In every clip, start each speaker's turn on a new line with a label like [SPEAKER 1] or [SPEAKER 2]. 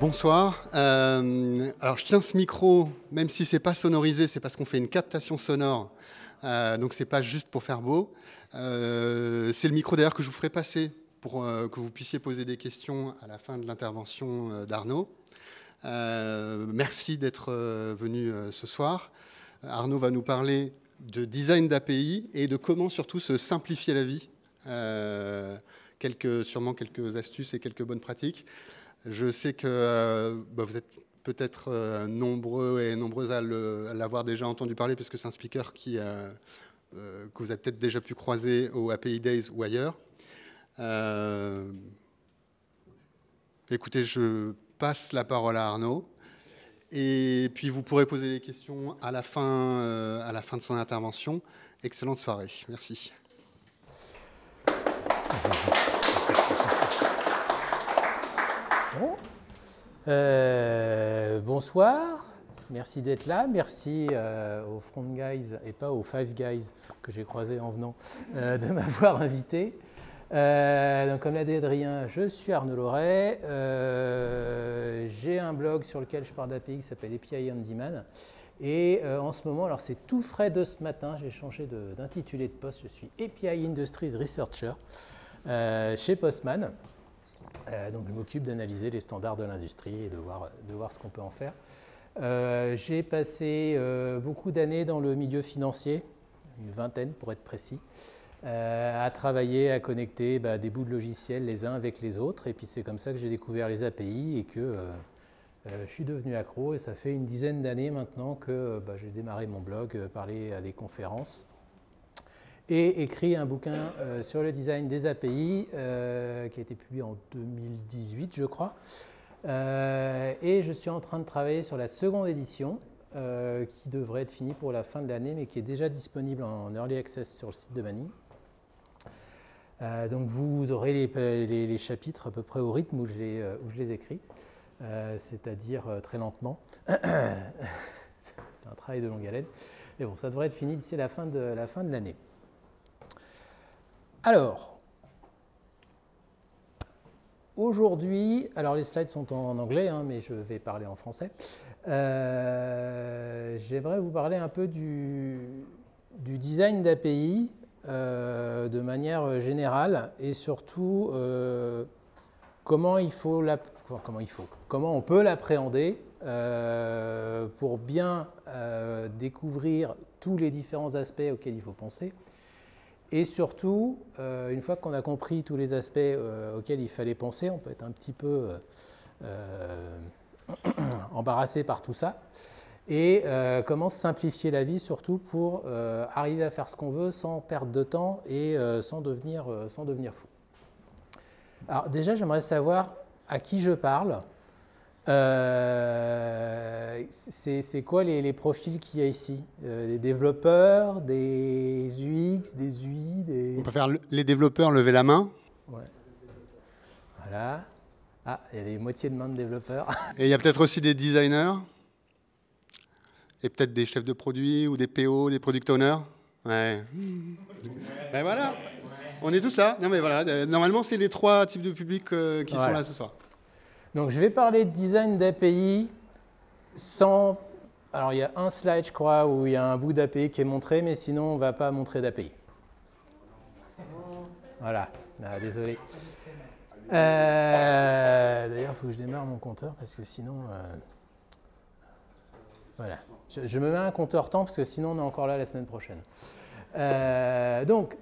[SPEAKER 1] Bonsoir. Alors je tiens ce micro, même si c'est pas sonorisé, c'est parce qu'on fait une captation sonore. Donc c'est pas juste pour faire beau. C'est le micro d'ailleurs que je vous ferai passer pour que vous puissiez poser des questions à la fin de l'intervention d'Arnaud. Merci d'être venu ce soir. Arnaud va nous parler de design d'API et de comment surtout se simplifier la vie. Sûrement quelques astuces et quelques bonnes pratiques. Je sais que vous êtes peut-être nombreux et nombreuses à l'avoir déjà entendu parler, puisque c'est un speaker que vous avez peut-être déjà pu croiser au API Days ou ailleurs. Écoutez, je passe la parole à Arnaud. Et puis vous pourrez poser les questions à la fin de son intervention. Excellente soirée. Merci.
[SPEAKER 2] Bon. Bonsoir, merci d'être là, merci aux Front Guys et pas aux Five Guys que j'ai croisés en venant de m'avoir invité. Donc, comme l'a dit Adrien, je suis Arnaud Loret, j'ai un blog sur lequel je parle d'API qui s'appelle API on Demand et en ce moment, alors c'est tout frais de ce matin, j'ai changé d'intitulé de poste, je suis API Industries Researcher chez Postman. Donc je m'occupe d'analyser les standards de l'industrie et de voir ce qu'on peut en faire. J'ai passé beaucoup d'années dans le milieu financier, une vingtaine pour être précis, à travailler, à connecter des bouts de logiciels les uns avec les autres. Et puis c'est comme ça que j'ai découvert les API et que je suis devenu accro. Et ça fait une dizaine d'années maintenant que j'ai démarré mon blog, parler à des conférences. Et écrit un bouquin sur le design des API qui a été publié en 2018, je crois. Et je suis en train de travailler sur la seconde édition qui devrait être finie pour la fin de l'année, mais qui est déjà disponible en Early Access sur le site de Manning. Donc vous aurez les chapitres à peu près au rythme où je les écris, c'est-à-dire très lentement. C'est un travail de longue haleine. Mais bon, ça devrait être fini d'ici la fin de l'année. Alors, aujourd'hui, alors les slides sont en anglais, mais je vais parler en français. J'aimerais vous parler un peu du design d'API de manière générale et surtout comment on peut l'appréhender pour bien découvrir tous les différents aspects auxquels il faut penser. Et surtout, une fois qu'on a compris tous les aspects auxquels il fallait penser, on peut être un petit peu embarrassé par tout ça. Et comment simplifier la vie, surtout pour arriver à faire ce qu'on veut sans perdre de temps et sans devenir fou. Alors déjà, j'aimerais savoir à qui je parle. C'est quoi les profils qu'il y a ici? Des développeurs, des UX, des UI, des...
[SPEAKER 1] On peut faire les développeurs lever la main.
[SPEAKER 2] Ouais. Voilà. Ah, il y a des moitiés de mains de développeurs.
[SPEAKER 1] Et il y a peut-être aussi des designers. Et peut-être des chefs de produits ou des PO, des product owners. Ouais. Ben voilà. On est tous là. Non mais voilà. Normalement, c'est les trois types de publics qui sont là ce soir.
[SPEAKER 2] Donc, je vais parler de design d'API sans... Alors, il y a un slide, je crois, où il y a un bout d'API qui est montré, mais sinon, on ne va pas montrer d'API. Voilà. Ah, désolé. D'ailleurs, il faut que je démarre mon compteur, parce que sinon... Voilà. Je me mets un compteur temps, parce que sinon, on est encore là la semaine prochaine. Donc,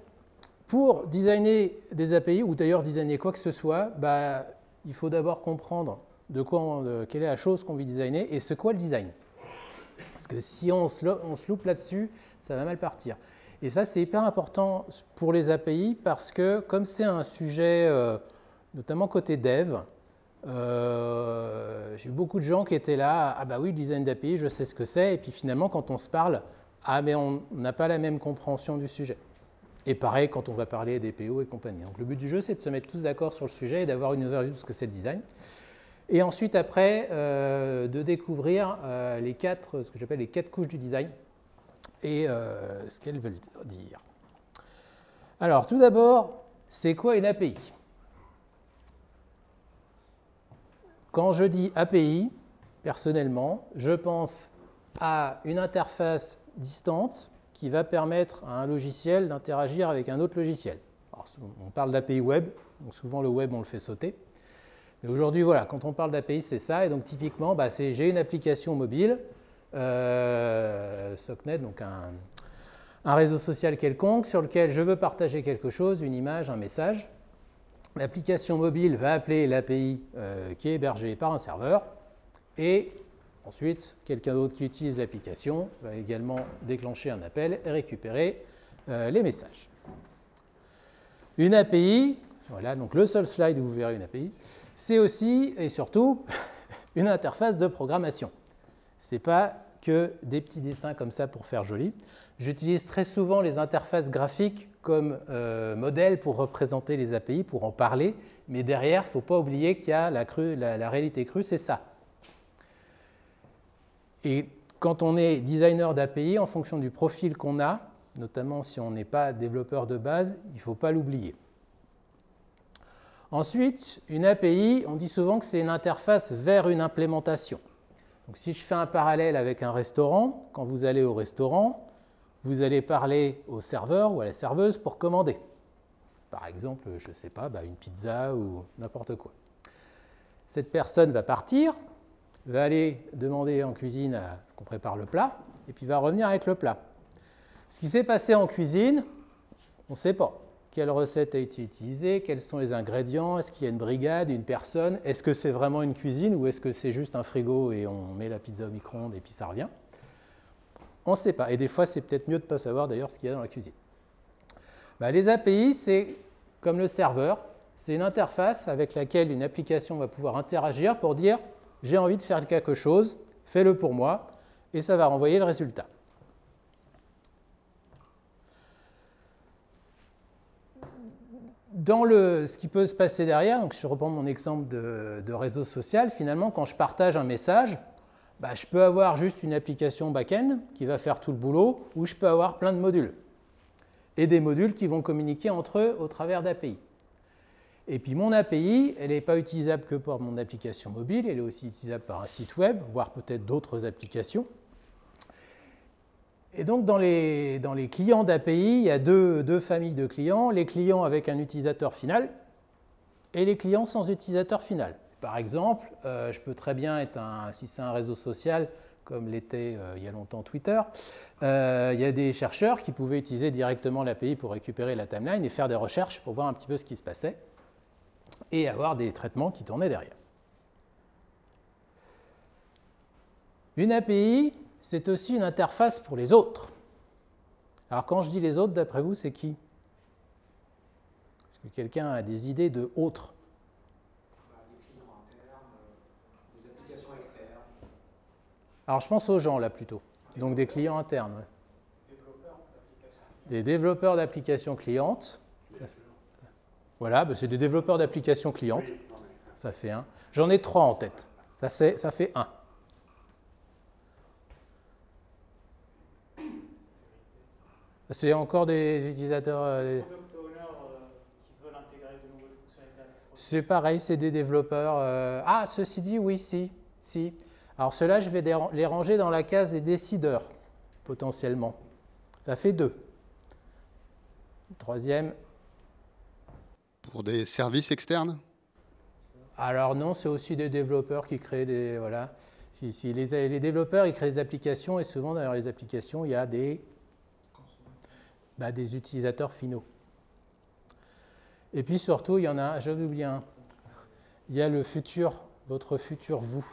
[SPEAKER 2] pour designer des API, ou d'ailleurs designer quoi que ce soit, il faut d'abord comprendre quelle est la chose qu'on veut designer et c'est quoi le design. Parce que si on se loupe là-dessus, ça va mal partir. Et ça, c'est hyper important pour les API parce que comme c'est un sujet, notamment côté dev, j'ai eu beaucoup de gens qui étaient là, ah bah oui, le design d'API, je sais ce que c'est, et puis finalement, quand on se parle, ah mais on n'a pas la même compréhension du sujet. Et pareil quand on va parler des PO et compagnie. Donc le but du jeu, c'est de se mettre tous d'accord sur le sujet et d'avoir une overview de ce que c'est le design. Et ensuite, après, de découvrir ce que j'appelle les 4 couches du design et ce qu'elles veulent dire. Alors, tout d'abord, c'est quoi une API? quand je dis API, personnellement, je pense à une interface distante qui va permettre à un logiciel d'interagir avec un autre logiciel. Alors, on parle d'API web, donc souvent le web on le fait sauter. Mais aujourd'hui, voilà, quand on parle d'API, c'est ça. Et donc typiquement, j'ai une application mobile, SOCNet, donc un réseau social quelconque sur lequel je veux partager quelque chose, une image, un message. L'application mobile va appeler l'API qui est hébergée par un serveur et ensuite, quelqu'un d'autre qui utilise l'application va également déclencher un appel et récupérer les messages. Une API, voilà, donc le seul slide où vous verrez une API, c'est aussi et surtout une interface de programmation. Ce n'est pas que des petits dessins comme ça pour faire joli. J'utilise très souvent les interfaces graphiques comme modèle pour représenter les API, pour en parler, mais derrière, il ne faut pas oublier qu'il y a la réalité crue, c'est ça. Et quand on est designer d'API, en fonction du profil qu'on a, notamment si on n'est pas développeur de base, il ne faut pas l'oublier. Ensuite, une API, on dit souvent que c'est une interface vers une implémentation. Donc, si je fais un parallèle avec un restaurant, quand vous allez au restaurant, vous allez parler au serveur ou à la serveuse pour commander. Par exemple, je ne sais pas, une pizza ou n'importe quoi. Cette personne va partir, va aller demander en cuisine à ce qu'on prépare le plat, et puis va revenir avec le plat. Ce qui s'est passé en cuisine, on ne sait pas. Quelle recette a été utilisée, quels sont les ingrédients, est-ce qu'il y a une brigade, une personne, est-ce que c'est vraiment une cuisine ou est-ce que c'est juste un frigo et on met la pizza au micro-ondes et puis ça revient? On ne sait pas. Et des fois, c'est peut-être mieux de ne pas savoir d'ailleurs ce qu'il y a dans la cuisine. Les API, c'est comme le serveur, c'est une interface avec laquelle une application va pouvoir interagir pour dire « j'ai envie de faire quelque chose, fais-le pour moi » et ça va renvoyer le résultat. Dans ce qui peut se passer derrière, donc je reprends mon exemple de réseau social, finalement, quand je partage un message, je peux avoir juste une application back-end qui va faire tout le boulot, ou je peux avoir plein de modules. Et des modules qui vont communiquer entre eux au travers d'API. Et puis mon API, elle n'est pas utilisable que pour mon application mobile, elle est aussi utilisable par un site web, voire peut-être d'autres applications. Et donc, dans les clients d'API, il y a deux familles de clients, les clients avec un utilisateur final et les clients sans utilisateur final. Par exemple, je peux très bien être, si c'est un réseau social, comme l'était il y a longtemps Twitter, il y a des chercheurs qui pouvaient utiliser directement l'API pour récupérer la timeline et faire des recherches pour voir un petit peu ce qui se passait et avoir des traitements qui tournaient derrière. Une API, c'est aussi une interface pour les autres. Alors quand je dis les autres, d'après vous, c'est qui? Est-ce que quelqu'un a des idées de autres?
[SPEAKER 3] Des clients internes, des applications externes.
[SPEAKER 2] Alors je pense aux gens là plutôt, donc des clients internes. Ouais. Des développeurs d'applications clientes. Voilà, c'est des développeurs d'applications clientes. Ça fait un. J'en ai 3 en tête. Ça fait 1. C'est encore des utilisateurs.
[SPEAKER 3] Product owners qui veulent intégrer de nouvelles fonctionnalités.
[SPEAKER 2] C'est pareil, c'est des développeurs. Ceci dit, oui, si. Alors ceux-là, je vais les ranger dans la case des décideurs, potentiellement. Ça fait 2. Troisième.
[SPEAKER 1] Pour des services externes?
[SPEAKER 2] Alors non, c'est aussi des développeurs qui créent des... Voilà. Les développeurs, ils créent des applications et souvent, dans les applications, il y a des utilisateurs finaux. Et puis surtout, il y en a, j'avais oublié un, il y a le futur, votre futur vous.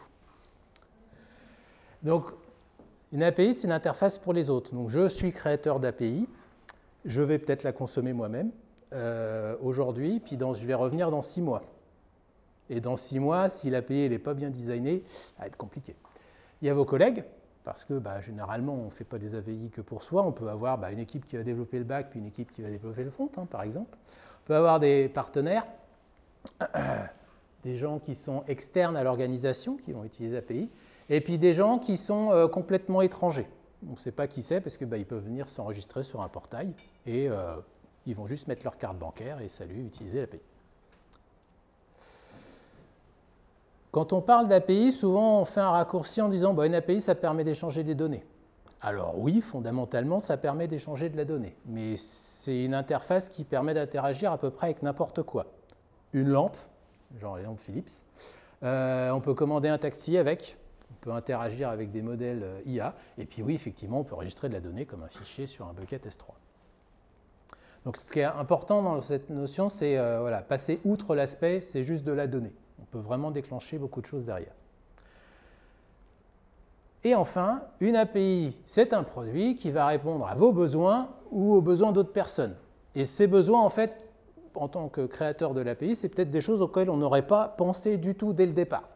[SPEAKER 2] Donc, une API, c'est une interface pour les autres. Donc, je suis créateur d'API, je vais peut-être la consommer moi-même aujourd'hui, puis je vais revenir dans 6 mois. Et dans 6 mois, si l'API n'est pas bien designée, ça va être compliqué. Il y a vos collègues, parce que généralement, on ne fait pas des API que pour soi. On peut avoir une équipe qui va développer le back, puis une équipe qui va développer le front, par exemple. On peut avoir des partenaires, des gens qui sont externes à l'organisation, qui vont utiliser API, et puis des gens qui sont complètement étrangers. On ne sait pas qui c'est, parce qu'ils peuvent venir s'enregistrer sur un portail, et ils vont juste mettre leur carte bancaire et salut, utiliser l'API. Quand on parle d'API, souvent on fait un raccourci en disant bah, une API, ça permet d'échanger des données. Alors oui, fondamentalement, ça permet d'échanger de la donnée, mais c'est une interface qui permet d'interagir à peu près avec n'importe quoi. Une lampe, genre les lampes Philips, on peut commander un taxi avec, on peut interagir avec des modèles IA, et puis oui, effectivement, on peut enregistrer de la donnée comme un fichier sur un bucket S3. Donc ce qui est important dans cette notion, c'est voilà, passer outre l'aspect, c'est juste de la donnée. On peut vraiment déclencher beaucoup de choses derrière. Et enfin, une API, c'est un produit qui va répondre à vos besoins ou aux besoins d'autres personnes. Et ces besoins, en fait, en tant que créateur de l'API, c'est peut-être des choses auxquelles on n'aurait pas pensé du tout dès le départ.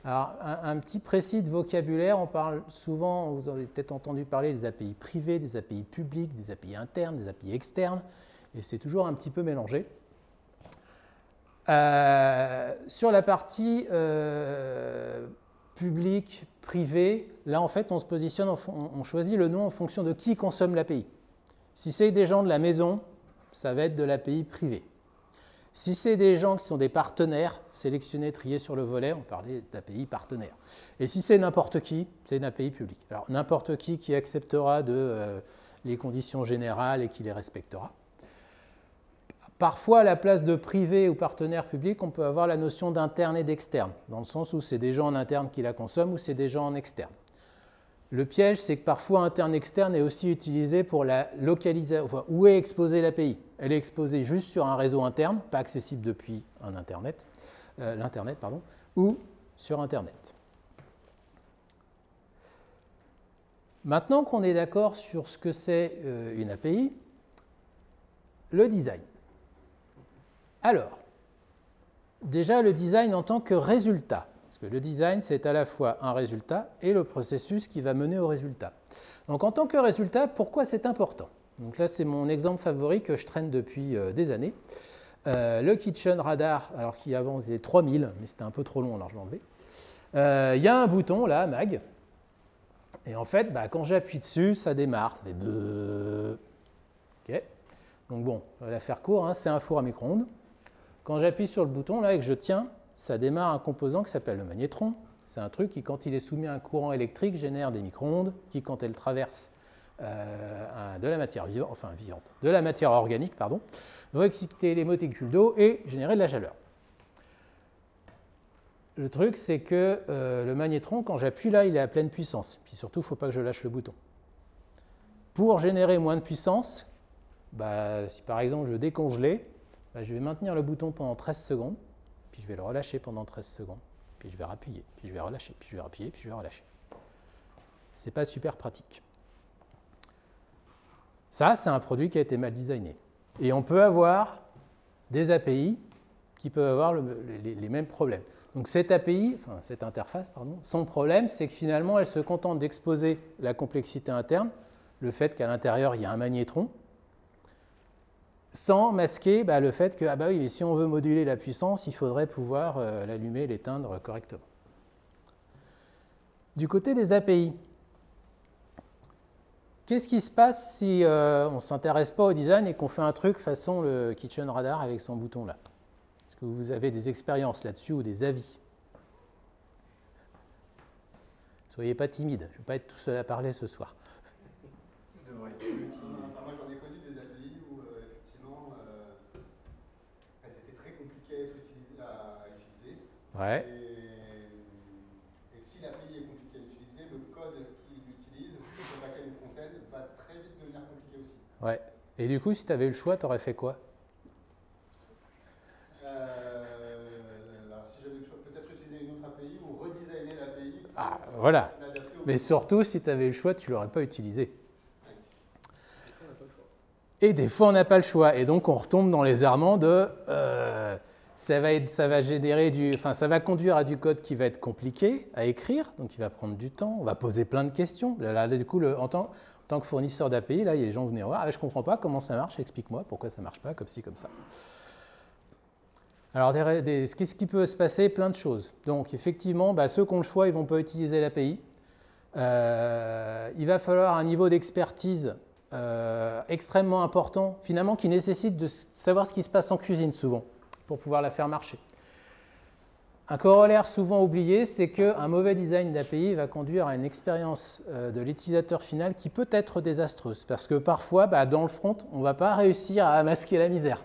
[SPEAKER 2] Alors, un petit précis de vocabulaire, on parle souvent, vous avez peut-être entendu parler des API privées, des API publiques, des API internes, des API externes, et c'est toujours un petit peu mélangé. Sur la partie public, privé, là en fait on se positionne, on choisit le nom en fonction de qui consomme l'API. Si c'est des gens de la maison, ça va être de l'API privée. Si c'est des gens qui sont des partenaires, sélectionnés, triés sur le volet, on parlait d'API partenaire. Et si c'est n'importe qui, c'est une API publique. Alors n'importe qui acceptera les conditions générales et qui les respectera. Parfois, à la place de privé ou partenaire public, on peut avoir la notion d'interne et d'externe, dans le sens où c'est des gens en interne qui la consomment ou c'est des gens en externe. Le piège, c'est que parfois interne-externe est aussi utilisé pour la localisation, enfin, où est exposée l'API. Elle est exposée juste sur un réseau interne, pas accessible depuis l'Internet, ou sur Internet. Maintenant qu'on est d'accord sur ce que c'est une API, le design. Alors, déjà le design en tant que résultat, parce que le design c'est à la fois un résultat et le processus qui va mener au résultat. Donc en tant que résultat, pourquoi c'est important? Donc là c'est mon exemple favori que je traîne depuis des années. Le Kitchen Radar, alors qui avant était 3000, mais c'était un peu trop long alors je l'ai enlevé. Il y a un bouton là, mag, et en fait quand j'appuie dessus ça démarre, ça fait bleu. Ok. Donc bon, on va la faire court, hein, c'est un four à micro-ondes. Quand j'appuie sur le bouton là et que je tiens, ça démarre un composant qui s'appelle le magnétron. C'est un truc qui, quand il est soumis à un courant électrique, génère des micro-ondes qui, quand elles traversent de la matière de la matière organique, vont exciter les molécules d'eau et générer de la chaleur. Le truc, c'est que le magnétron, quand j'appuie là, il est à pleine puissance. Puis surtout, il ne faut pas que je lâche le bouton. Pour générer moins de puissance, si par exemple je décongelais, je vais maintenir le bouton pendant 13 secondes, puis je vais le relâcher pendant 13 secondes, puis je vais rappuyer, puis je vais relâcher, puis je vais rappuyer, puis je vais relâcher. Ce n'est pas super pratique. Ça, c'est un produit qui a été mal designé. Et on peut avoir des API qui peuvent avoir les mêmes problèmes. Donc cette API, cette interface, son problème, c'est que finalement, elle se contente d'exposer la complexité interne, le fait qu'à l'intérieur, il y a un magnétron, sans masquer le fait que oui, mais si on veut moduler la puissance, il faudrait pouvoir l'allumer, l'éteindre correctement. Du côté des API, qu'est-ce qui se passe si on ne s'intéresse pas au design et qu'on fait un truc façon le Kitchen Radar avec son bouton là? Est-ce que vous avez des expériences là-dessus ou des avis? Ne soyez pas timide, je ne vais pas être tout seul à parler ce soir.
[SPEAKER 1] Moi, j'en ai connu des API où, effectivement, elles étaient très compliquées à utiliser.
[SPEAKER 2] Ouais.
[SPEAKER 1] Et si l'API est compliquée à utiliser, le code qu'il utilise, le backend et le front-end, va très vite devenir compliqué aussi.
[SPEAKER 2] Ouais. Et du coup, si tu avais le choix, tu aurais fait quoi?
[SPEAKER 1] Alors, si j'avais le choix, peut-être utiliser une autre API ou redesigner l'API.
[SPEAKER 2] Voilà. Mais surtout, si tu avais le choix, tu ne l'aurais pas utilisé. Et des fois, on n'a pas le choix. Et donc, on retombe dans les errements de ça va conduire à du code qui va être compliqué à écrire, donc il va prendre du temps, on va poser plein de questions. Là, du coup, en tant que fournisseur d'API, là, il y a des gens qui venaient voir, je ne comprends pas comment ça marche, explique-moi pourquoi ça ne marche pas, comme ci, comme ça. Alors, qu'est-ce qui peut se passer? Plein de choses. Donc, effectivement, ceux qui ont le choix, ils ne vont pas utiliser l'API. Il va falloir un niveau d'expertise extrêmement important, finalement, qui nécessite de savoir ce qui se passe en cuisine souvent, pour pouvoir la faire marcher. Un corollaire souvent oublié, c'est qu'un mauvais design d'API va conduire à une expérience de l'utilisateur final qui peut être désastreuse. Parce que parfois, dans le front, on ne va pas réussir à masquer la misère.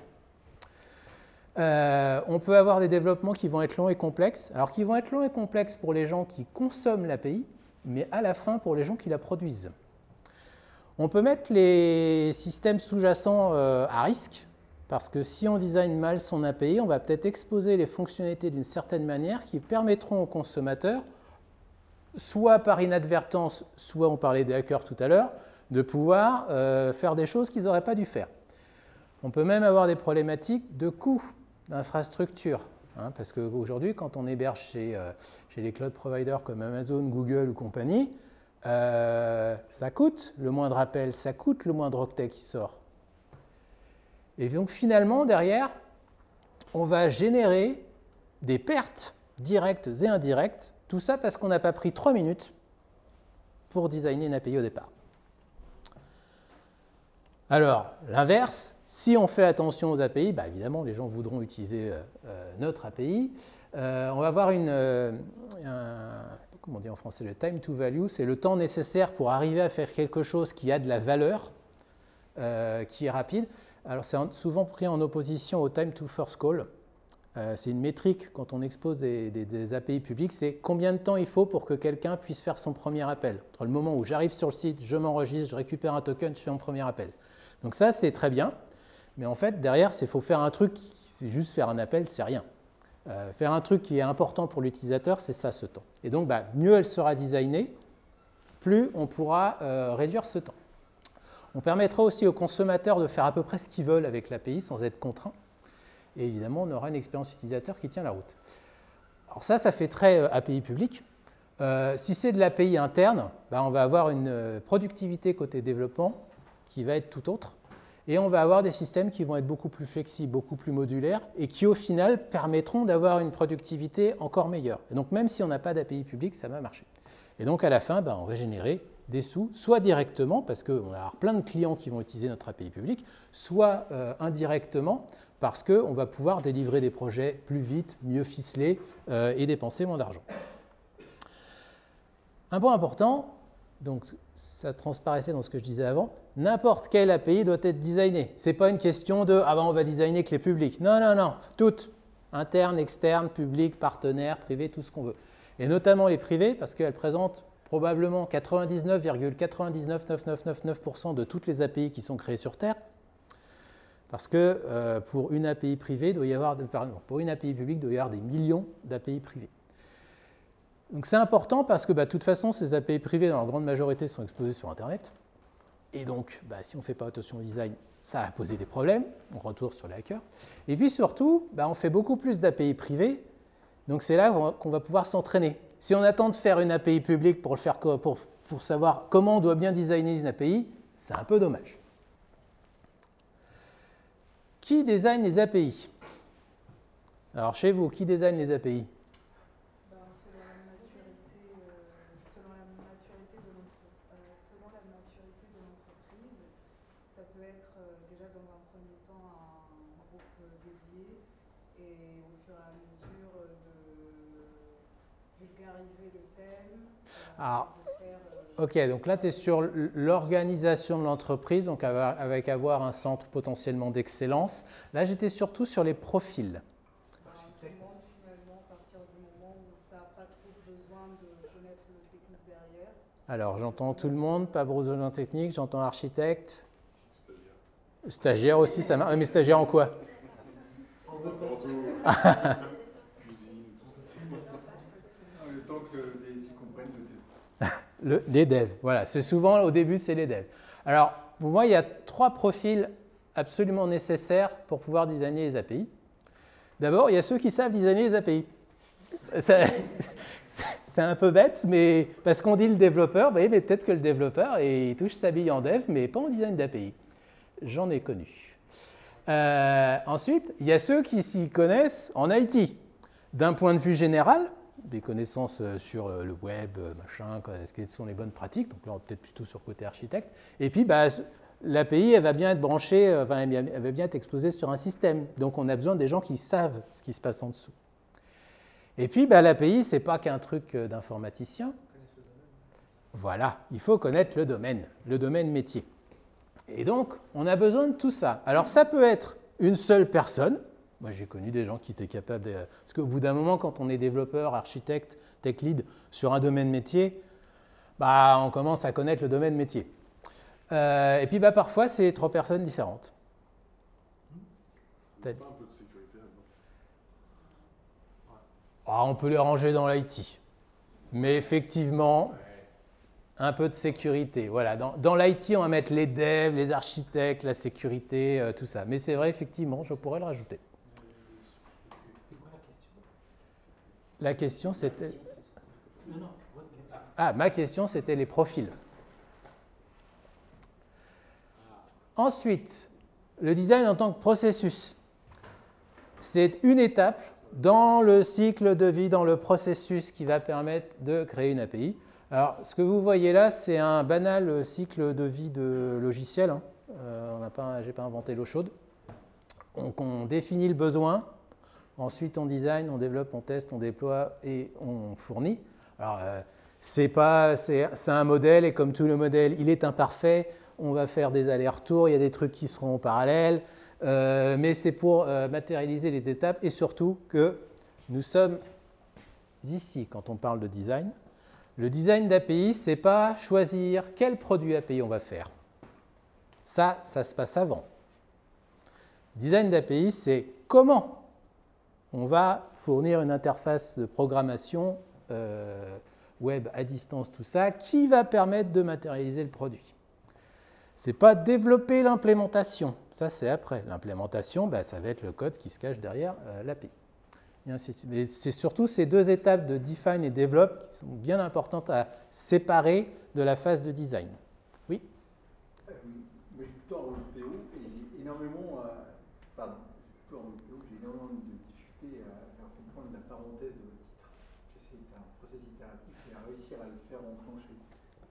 [SPEAKER 2] On peut avoir des développements qui vont être longs et complexes. Alors, qui vont être longs et complexes pour les gens qui consomment l'API, mais à la fin pour les gens qui la produisent. On peut mettre les systèmes sous-jacents à risque. Parce que si on design mal son API, on va peut-être exposer les fonctionnalités d'une certaine manière qui permettront aux consommateurs, soit par inadvertance, soit on parlait des hackers tout à l'heure, de pouvoir faire des choses qu'ils n'auraient pas dû faire. On peut même avoir des problématiques de coût d'infrastructure. Parce qu'aujourd'hui, quand on héberge chez les cloud providers comme Amazon, Google ou compagnie, ça coûte le moindre appel, ça coûte le moindre octet qui sort. Et donc finalement, derrière, on va générer des pertes directes et indirectes, tout ça parce qu'on n'a pas pris 3 minutes pour designer une API au départ. Alors, l'inverse, si on fait attention aux API, évidemment, les gens voudront utiliser notre API. On va avoir comment on dit en français, le time to value, c'est le temps nécessaire pour arriver à faire quelque chose qui a de la valeur, qui est rapide. Alors, c'est souvent pris en opposition au time to first call. C'est une métrique quand on expose des API publiques, c'est combien de temps il faut pour que quelqu'un puisse faire son premier appel. Entre le moment où j'arrive sur le site, je m'enregistre, je récupère un token, je fais mon premier appel. Donc ça, c'est très bien. Mais en fait, derrière, il faut faire un truc, c'est juste faire un appel, c'est rien. Faire un truc qui est important pour l'utilisateur, c'est ça, ce temps. Et donc, mieux elle sera designée, plus on pourra réduire ce temps. On permettra aussi aux consommateurs de faire à peu près ce qu'ils veulent avec l'API sans être contraints. Et évidemment, on aura une expérience utilisateur qui tient la route. Alors ça fait très API public. Si c'est de l'API interne, on va avoir une productivité côté développement qui va être tout autre. Et on va avoir des systèmes qui vont être beaucoup plus flexibles, beaucoup plus modulaires et qui, au final, permettront d'avoir une productivité encore meilleure. Et donc, même si on n'a pas d'API public, ça va marcher. Et donc, à la fin, on va générer des sous, soit directement, parce qu'on va avoir plein de clients qui vont utiliser notre API public, soit indirectement, parce qu'on va pouvoir délivrer des projets plus vite, mieux ficelés et dépenser moins d'argent. Un point important, donc ça transparaissait dans ce que je disais avant, n'importe quelle API doit être designée. Ce n'est pas une question de « ah on va designer que les publics ». Non, non, non, toutes, internes, externes, publics, partenaires, privés, tout ce qu'on veut. Et notamment les privés, parce qu'elles présentent probablement 99,99999% de toutes les API qui sont créées sur Terre, parce que pour une API privée, pour une API publique, il doit y avoir des millions d'API privées. Donc c'est important parce que de toute façon, ces API privées, dans leur grande majorité, sont exposées sur Internet. Et donc, si on ne fait pas attention au design, ça va poser des problèmes. On retourne sur les hackers. Et puis surtout, on fait beaucoup plus d'API privées. Donc c'est là qu'on va pouvoir s'entraîner. Si on attend de faire une API publique pour savoir comment on doit bien designer une API, c'est un peu dommage. Qui design les API? Alors chez vous, qui design les API?
[SPEAKER 4] Selon la maturité de l'entreprise, ça peut être déjà dans un premier temps un groupe dédié et au fur et à mesure de vulgariser le thème.
[SPEAKER 2] Ok, donc là, tu es sur l'organisation de l'entreprise, donc avec avoir un centre potentiellement d'excellence. Là, j'étais surtout sur les profils.
[SPEAKER 4] Finalement, à partir du moment où ça n'a pas trop besoin de connaître le technique derrière.
[SPEAKER 2] Alors, j'entends tout le monde, pas besoin technique, j'entends architecte. Stagiaire aussi, ça marche. Mais stagiaire en quoi?
[SPEAKER 5] Cuisine, le temps que les DSI comprennent le dev.
[SPEAKER 2] Les devs, voilà. C'est souvent, au début, c'est les devs. Alors, pour moi, il y a 3 profils absolument nécessaires pour pouvoir designer les API. D'abord, il y a ceux qui savent designer les API. C'est un peu bête, mais parce qu'on dit le développeur, mais peut-être que le développeur, il touche sa bille en dev, mais pas en design d'API. J'en ai connu. Ensuite, il y a ceux qui s'y connaissent en IT. D'un point de vue général, des connaissances sur le web, machin, quelles sont les bonnes pratiques. Donc là, on est peut-être plutôt sur le côté architecte. Et puis, l'API, elle va bien être branchée, elle va bien être exposée sur un système. Donc, on a besoin des gens qui savent ce qui se passe en dessous. Et puis, bah, l'API, ce n'est pas qu'un truc d'informaticien. Voilà, il faut connaître le domaine métier. Et donc, on a besoin de tout ça. Alors, ça peut être une seule personne. Moi, j'ai connu des gens qui étaient capables de... Parce qu'au bout d'un moment, quand on est développeur, architecte, tech lead sur un domaine métier, bah, on commence à connaître le domaine métier. Et puis, bah, parfois, c'est 3 personnes différentes.
[SPEAKER 5] Pas un peu de sécurité là-dedans.
[SPEAKER 2] Ah, on peut les ranger dans l'IT. Mais effectivement, un peu de sécurité. Voilà. Dans l'IT, on va mettre les devs, les architectes, la sécurité, tout ça. Mais c'est vrai, effectivement, je pourrais le rajouter.
[SPEAKER 6] C'était quoi la question?
[SPEAKER 2] La question, c'était...
[SPEAKER 6] Non, votre question.
[SPEAKER 2] Ah, ma question, c'était les profils. Ensuite, le design en tant que processus. C'est une étape dans le cycle de vie, dans le processus qui va permettre de créer une API. Alors, ce que vous voyez là, c'est un banal cycle de vie de logiciel. Hein. Je n'ai pas inventé l'eau chaude. Donc, on définit le besoin. Ensuite, on design, on développe, on teste, on déploie et on fournit. Alors, c'est un modèle et comme tout le modèle, il est imparfait. On va faire des allers-retours, il y a des trucs qui seront en parallèle. Mais c'est pour matérialiser les étapes et surtout que nous sommes ici quand on parle de design. Le design d'API, ce n'est pas choisir quel produit API on va faire. Ça se passe avant. Le design d'API, c'est comment on va fournir une interface de programmation web à distance, tout ça, qui va permettre de matérialiser le produit. Ce n'est pas développer l'implémentation, ça c'est après. L'implémentation, bah, ça va être le code qui se cache derrière l'API. Mais c'est surtout ces 2 étapes de define et develop qui sont bien importantes à séparer de la phase de design. Oui?
[SPEAKER 5] Moi je suis plutôt en rôle PO et j'ai énormément, de difficultés à faire comprendre la parenthèse de votre titre. C'est un process itératif et à réussir à le faire enclencher.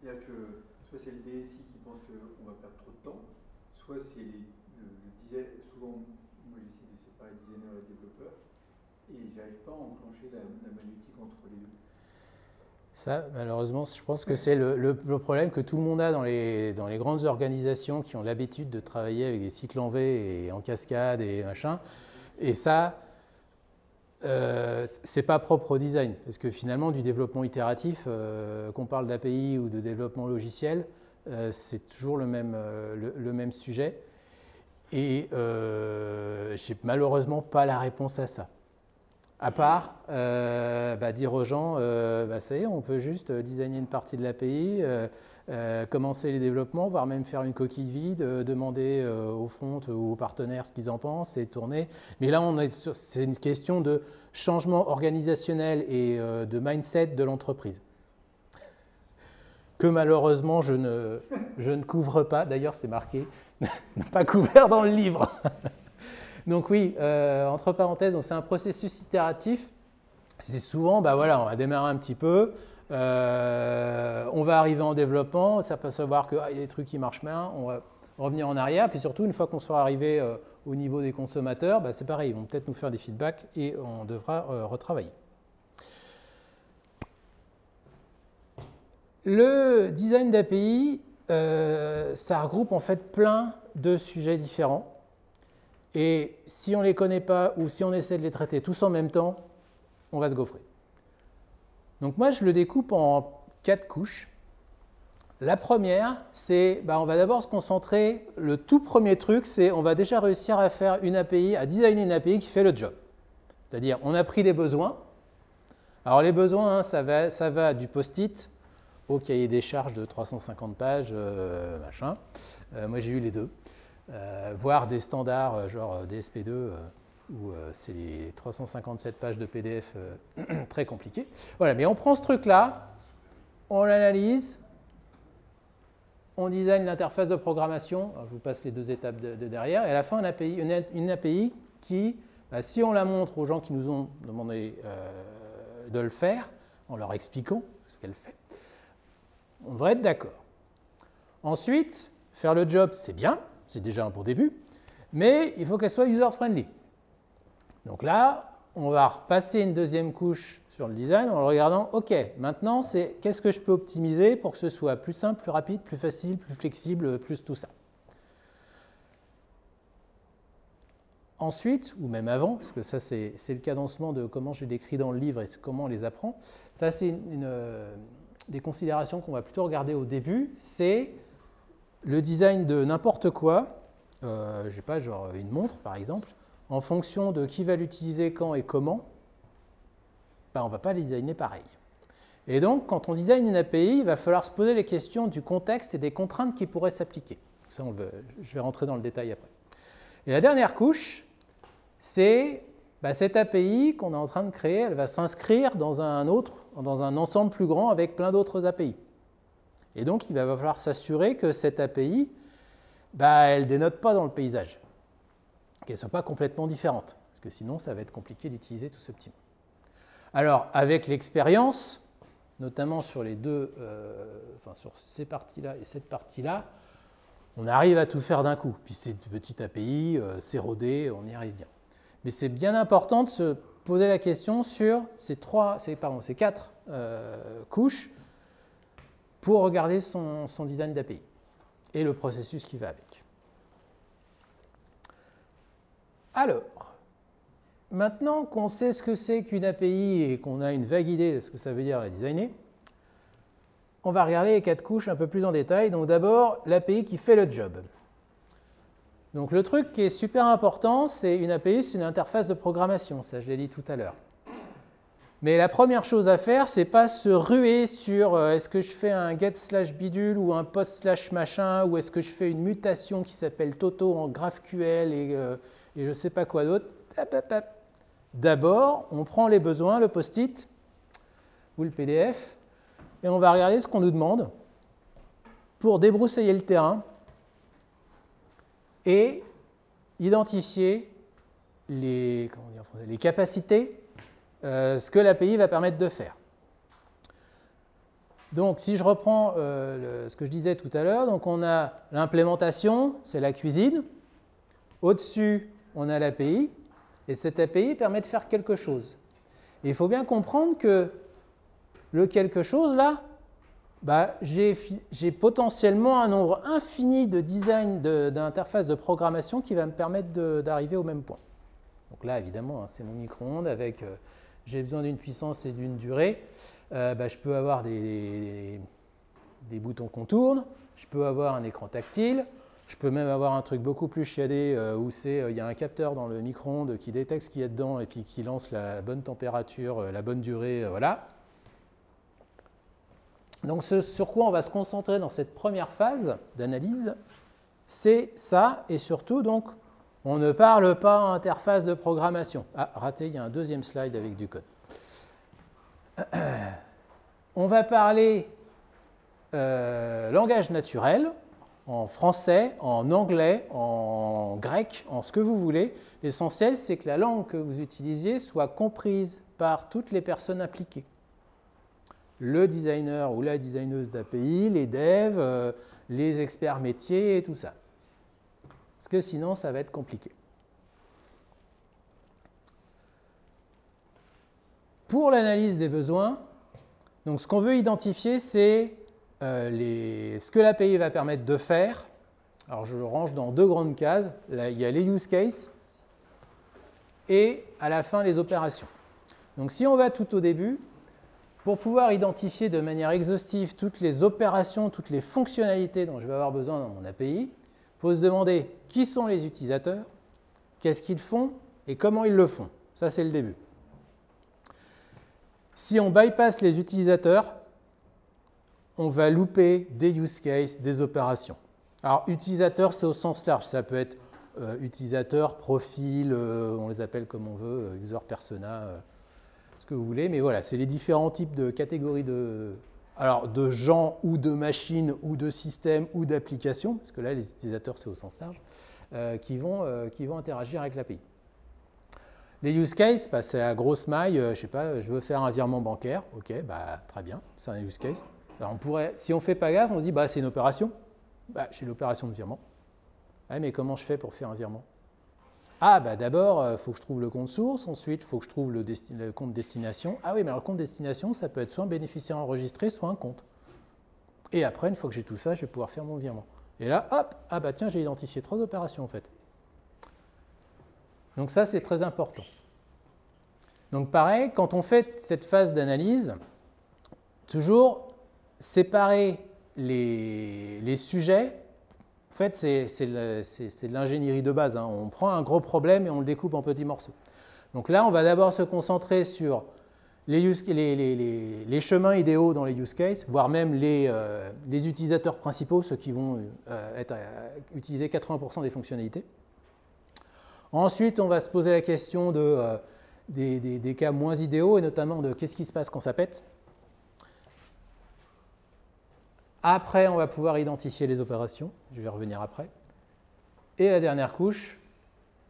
[SPEAKER 5] C'est-à-dire que soit c'est le DSI qui pense qu'on va perdre trop de temps, soit c'est le design. Souvent, moi j'essaie de séparer designer et développeur, et j'arrive pas à enclencher la magnétique entre les deux.
[SPEAKER 2] Ça, malheureusement, je pense que c'est le problème que tout le monde a dans les grandes organisations qui ont l'habitude de travailler avec des cycles en V et en cascade et machin. Et ça, c'est pas propre au design, parce que finalement, du développement itératif, qu'on parle d'API ou de développement logiciel, c'est toujours le même sujet. Et j'ai malheureusement pas la réponse à ça. À part dire aux gens, ça y est, on peut juste designer une partie de l'API, commencer les développements, voire même faire une coquille vide, demander au front ou aux partenaires ce qu'ils en pensent et tourner. Mais là, c'est une question de changement organisationnel et de mindset de l'entreprise. Que malheureusement, je ne couvre pas. D'ailleurs, c'est marqué, pas couvert dans le livre. Donc oui, entre parenthèses, c'est un processus itératif. C'est souvent, on va démarrer un petit peu, on va arriver en développement, ça peut savoir qu'il y a des trucs qui marchent bien, on va revenir en arrière, puis surtout, une fois qu'on sera arrivé au niveau des consommateurs, c'est pareil, ils vont peut-être nous faire des feedbacks et on devra retravailler. Le design d'API, ça regroupe en fait plein de sujets différents. Et si on ne les connaît pas ou si on essaie de les traiter tous en même temps, on va se gaufrer. Donc moi, je le découpe en 4 couches. La première, c'est on va d'abord se concentrer, le tout premier truc, c'est on va déjà réussir à faire une API, à designer une API qui fait le job. C'est-à-dire, on a pris les besoins. Alors les besoins, ça va du post-it au cahier des charges de 350 pages, machin. Moi, j'ai eu les deux. Voire des standards genre DSP2 où c'est les 357 pages de PDF très compliquées. Voilà, mais on prend ce truc-là, on l'analyse, on design l'interface de programmation. Alors, je vous passe les 2 étapes de derrière. Et à la fin, une API qui, si on la montre aux gens qui nous ont demandé de le faire, en leur expliquant ce qu'elle fait, on devrait être d'accord. Ensuite, faire le job, c'est bien. C'est déjà un bon début, mais il faut qu'elle soit user-friendly. Donc là, on va repasser une deuxième couche sur le design en regardant, OK, maintenant, c'est qu'est-ce que je peux optimiser pour que ce soit plus simple, plus rapide, plus facile, plus flexible, plus tout ça. Ensuite, ou même avant, parce que ça c'est le cadencement de comment je décris dans le livre et comment on les apprend, ça c'est des considérations qu'on va plutôt regarder au début, c'est le design de n'importe quoi, je sais pas, genre une montre par exemple, en fonction de qui va l'utiliser, quand et comment, ben, on ne va pas les designer pareil. Et donc, quand on design une API, il va falloir se poser les questions du contexte et des contraintes qui pourraient s'appliquer. Ça, je vais rentrer dans le détail après. Et la dernière couche, c'est cette API qu'on est en train de créer, elle va s'inscrire dans un ensemble plus grand avec plein d'autres API. Et donc, il va falloir s'assurer que cette API, elle ne dénote pas dans le paysage, qu'elle ne soit pas complètement différente, parce que sinon, ça va être compliqué d'utiliser tout ce petit monde. Alors, avec l'expérience, notamment sur les deux, sur ces parties-là et cette partie-là, on arrive à tout faire d'un coup. Puis c'est une petite API, c'est rodé, on y arrive bien. Mais c'est bien important de se poser la question sur ces quatre couches pour regarder son design d'API et le processus qui va avec. Alors, maintenant qu'on sait ce que c'est qu'une API et qu'on a une vague idée de ce que ça veut dire la designer, on va regarder les quatre couches un peu plus en détail. Donc d'abord, l'API qui fait le job. Donc le truc qui est super important, c'est une API, c'est une interface de programmation. Ça, je l'ai dit tout à l'heure. Mais la première chose à faire, c'est pas se ruer sur est-ce que je fais un get slash bidule ou un post slash machin, ou est-ce que je fais une mutation qui s'appelle Toto en GraphQL et je ne sais pas quoi d'autre. D'abord, on prend les besoins, le post-it ou le PDF, et on va regarder ce qu'on nous demande pour débroussailler le terrain et identifier les capacités, ce que l'API va permettre de faire. Donc, si je reprends ce que je disais tout à l'heure, donc on a l'implémentation, c'est la cuisine. Au-dessus, on a l'API, et cette API permet de faire quelque chose. Et il faut bien comprendre que le quelque chose, là, j'ai potentiellement un nombre infini de designs d'interfaces de programmation qui va me permettre d'arriver au même point. Donc là, évidemment, c'est mon micro-ondes avec j'ai besoin d'une puissance et d'une durée. Je peux avoir des boutons qu'on tourne, je peux avoir un écran tactile, je peux même avoir un truc beaucoup plus chiadé où il y a un capteur dans le micro-ondes qui détecte ce qu'il y a dedans et puis qui lance la bonne température, la bonne durée, voilà. Donc ce sur quoi on va se concentrer dans cette première phase d'analyse, c'est ça, et surtout, donc, on ne parle pas interface de programmation. Ah, raté, il y a un deuxième slide avec du code. On va parler langage naturel, en français, en anglais, en grec, en ce que vous voulez. L'essentiel, c'est que la langue que vous utilisiez soit comprise par toutes les personnes impliquées. Le designer ou la designeuse d'API, les devs, les experts métiers et tout ça. Parce que sinon, ça va être compliqué. Pour l'analyse des besoins, donc ce qu'on veut identifier, c'est ce que l'API va permettre de faire. Alors, je le range dans deux grandes cases. Là, il y a les use cases et à la fin, les opérations. Donc, si on va tout au début, pour pouvoir identifier de manière exhaustive toutes les opérations, toutes les fonctionnalités dont je vais avoir besoin dans mon API, il faut se demander qui sont les utilisateurs, qu'est-ce qu'ils font et comment ils le font. Ça, c'est le début. Si on bypass les utilisateurs, on va louper des use cases, des opérations. Alors, utilisateur, c'est au sens large. Ça peut être utilisateur, profil, on les appelle comme on veut, user persona, ce que vous voulez. Mais voilà, c'est les différents types de catégories de gens ou de machines ou de systèmes ou d'applications, parce que là, les utilisateurs, c'est au sens large, qui vont interagir avec l'API. Les use cases, c'est à grosse maille, je sais pas, je veux faire un virement bancaire, ok, très bien, c'est un use case. Alors si on ne fait pas gaffe, on se dit, c'est une opération, j'ai l'opération de virement. Ouais, mais comment je fais pour faire un virement? Ah, bah d'abord, il faut que je trouve le compte source, ensuite, il faut que je trouve le compte destination. Ah oui, mais alors le compte destination, ça peut être soit un bénéficiaire enregistré, soit un compte. Et après, une fois que j'ai tout ça, je vais pouvoir faire mon virement. Et là, hop, ah bah tiens, j'ai identifié 3 opérations en fait. Donc ça, c'est très important. Donc pareil, quand on fait cette phase d'analyse, toujours séparer les sujets. En fait, c'est de l'ingénierie de base, hein. On prend un gros problème et on le découpe en petits morceaux. Donc là, on va d'abord se concentrer sur les chemins idéaux dans les use cases, voire même les utilisateurs principaux, ceux qui vont utiliser 80% des fonctionnalités. Ensuite, on va se poser la question des cas moins idéaux, et notamment de qu'est-ce qui se passe quand ça pète. Après, on va pouvoir identifier les opérations. Je vais revenir après. Et la dernière couche,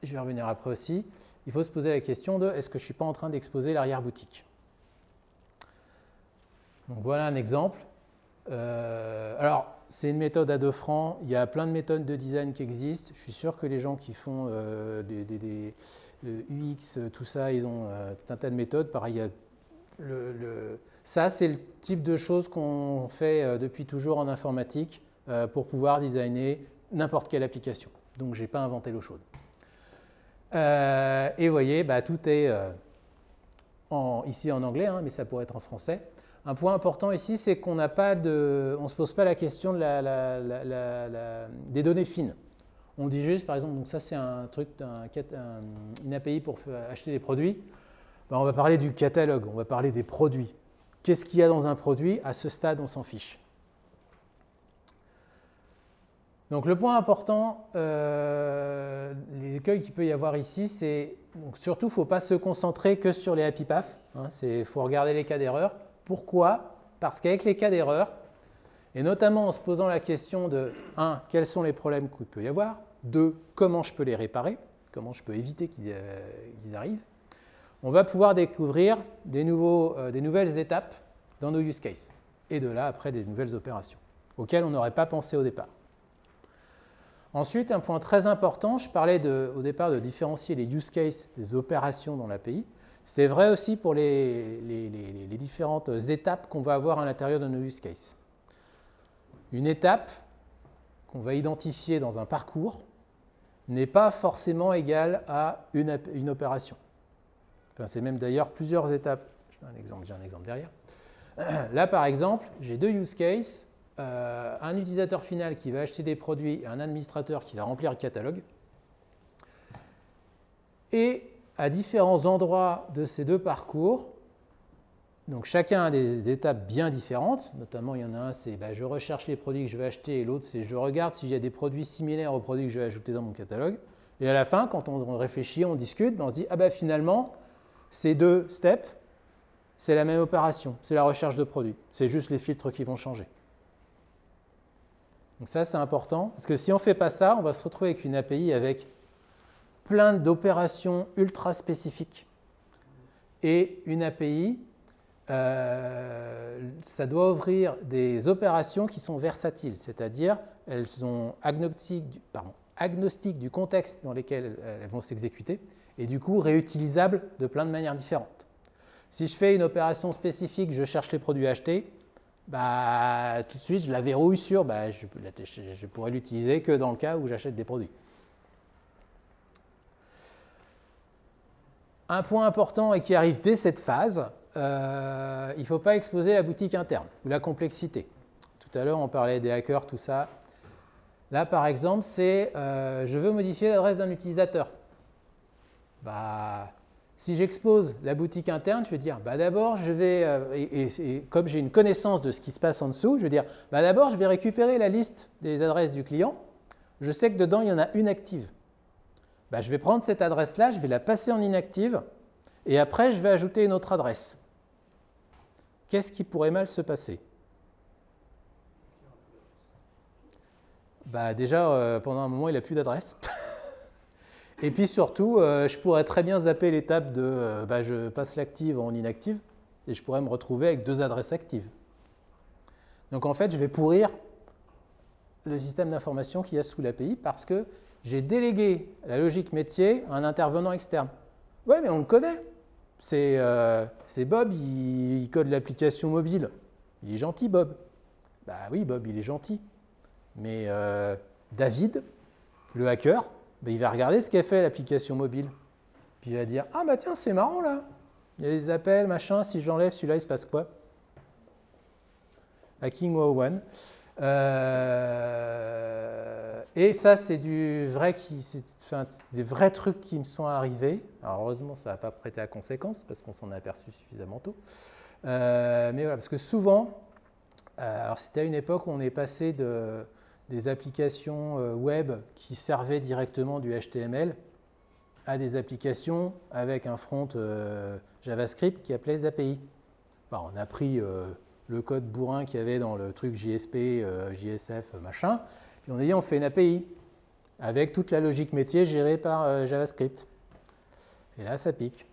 [SPEAKER 2] je vais revenir après aussi, il faut se poser la question de est-ce que je ne suis pas en train d'exposer l'arrière-boutique. Donc voilà un exemple. Alors, c'est une méthode à 2 francs. Il y a plein de méthodes de design qui existent. Je suis sûr que les gens qui font des UX, tout ça, ils ont tout un tas de méthodes. Pareil, il y a ça, c'est le type de choses qu'on fait depuis toujours en informatique pour pouvoir designer n'importe quelle application. Donc, je n'ai pas inventé l'eau chaude. Et vous voyez, bah, tout est ici en anglais, hein, mais ça pourrait être en français. Un point important ici, c'est qu'on n'a pas on ne se pose pas la question des données fines. On dit juste, par exemple, donc ça c'est un truc, une API pour acheter des produits. Ben, on va parler du catalogue, on va parler des produits. Qu'est-ce qu'il y a dans un produit? À ce stade, on s'en fiche. Donc le point important, les écueils qu'il peut y avoir ici, c'est surtout, il ne faut pas se concentrer que sur les happy paths. Hein, il faut regarder les cas d'erreur. Pourquoi? Parce qu'avec les cas d'erreur, et notamment en se posant la question de 1. Quels sont les problèmes qu'il peut y avoir? 2. Comment je peux les réparer? Comment je peux éviter qu'ils arrivent? On va pouvoir découvrir des nouvelles étapes dans nos use cases. Et de là, après, des nouvelles opérations auxquelles on n'aurait pas pensé au départ. Ensuite, un point très important, je parlais au départ de différencier les use cases des opérations dans l'API. C'est vrai aussi pour les différentes étapes qu'on va avoir à l'intérieur de nos use cases. Une étape qu'on va identifier dans un parcours n'est pas forcément égale à une opération. Enfin, c'est même d'ailleurs plusieurs étapes. J'ai un exemple derrière. Là, par exemple, j'ai 2 use cases. Un utilisateur final qui va acheter des produits et un administrateur qui va remplir le catalogue. Et à différents endroits de ces 2 parcours, donc chacun a des étapes bien différentes. Notamment, il y en a un, c'est je recherche les produits que je vais acheter, et l'autre, c'est je regarde s'il y a des produits similaires aux produits que je vais ajouter dans mon catalogue. Et à la fin, quand on réfléchit, on discute, on se dit, finalement, ces 2 steps, c'est la même opération, c'est la recherche de produits. C'est juste les filtres qui vont changer. Donc ça, c'est important, parce que si on ne fait pas ça, on va se retrouver avec une API avec plein d'opérations ultra spécifiques. Et une API, ça doit ouvrir des opérations qui sont versatiles, c'est-à-dire elles sont agnostiques du contexte dans lequel elles vont s'exécuter, et du coup réutilisables de plein de manières différentes. Si je fais une opération spécifique, je cherche les produits à acheter, tout de suite je la verrouille sur, je pourrais l'utiliser que dans le cas où j'achète des produits. Un point important et qui arrive dès cette phase, il ne faut pas exposer la boutique interne ou la complexité. Tout à l'heure, on parlait des hackers, tout ça. Là, par exemple, c'est je veux modifier l'adresse d'un utilisateur. Si j'expose la boutique interne, je vais dire d'abord, je vais, et comme j'ai une connaissance de ce qui se passe en dessous, je vais dire d'abord, je vais récupérer la liste des adresses du client. Je sais que dedans, il y en a une active. Je vais prendre cette adresse-là, je vais la passer en inactive, et après, je vais ajouter une autre adresse. Qu'est-ce qui pourrait mal se passer? Déjà, pendant un moment, il n'a plus d'adresse. Et puis surtout, je pourrais très bien zapper l'étape de je passe l'active en inactive, et je pourrais me retrouver avec 2 adresses actives. Donc en fait, je vais pourrir le système d'information qu'il y a sous l'API parce qu'il j'ai délégué la logique métier à un intervenant externe. Ouais, mais on le connaît. C'est Bob, il code l'application mobile. Il est gentil, Bob. Bah oui, Bob, il est gentil. Mais David, le hacker, bah, il va regarder ce qu'a fait l'application mobile. Puis il va dire, ah bah tiens, c'est marrant là. Il y a des appels, machin, si j'enlève celui-là, il se passe quoi? Hacking 101. Et ça, c'est des vrais trucs qui me sont arrivés. Alors heureusement, ça n'a pas prêté à conséquence, parce qu'on s'en est aperçu suffisamment tôt. Mais voilà, parce que souvent, alors c'était à une époque où on est passé des applications web qui servaient directement du HTML à des applications avec un front JavaScript qui appelait les API. Bon, on a pris le code bourrin qu'il y avait dans le truc JSP, JSF, machin, et on a dit on fait une API avec toute la logique métier gérée par JavaScript. Et là, ça pique.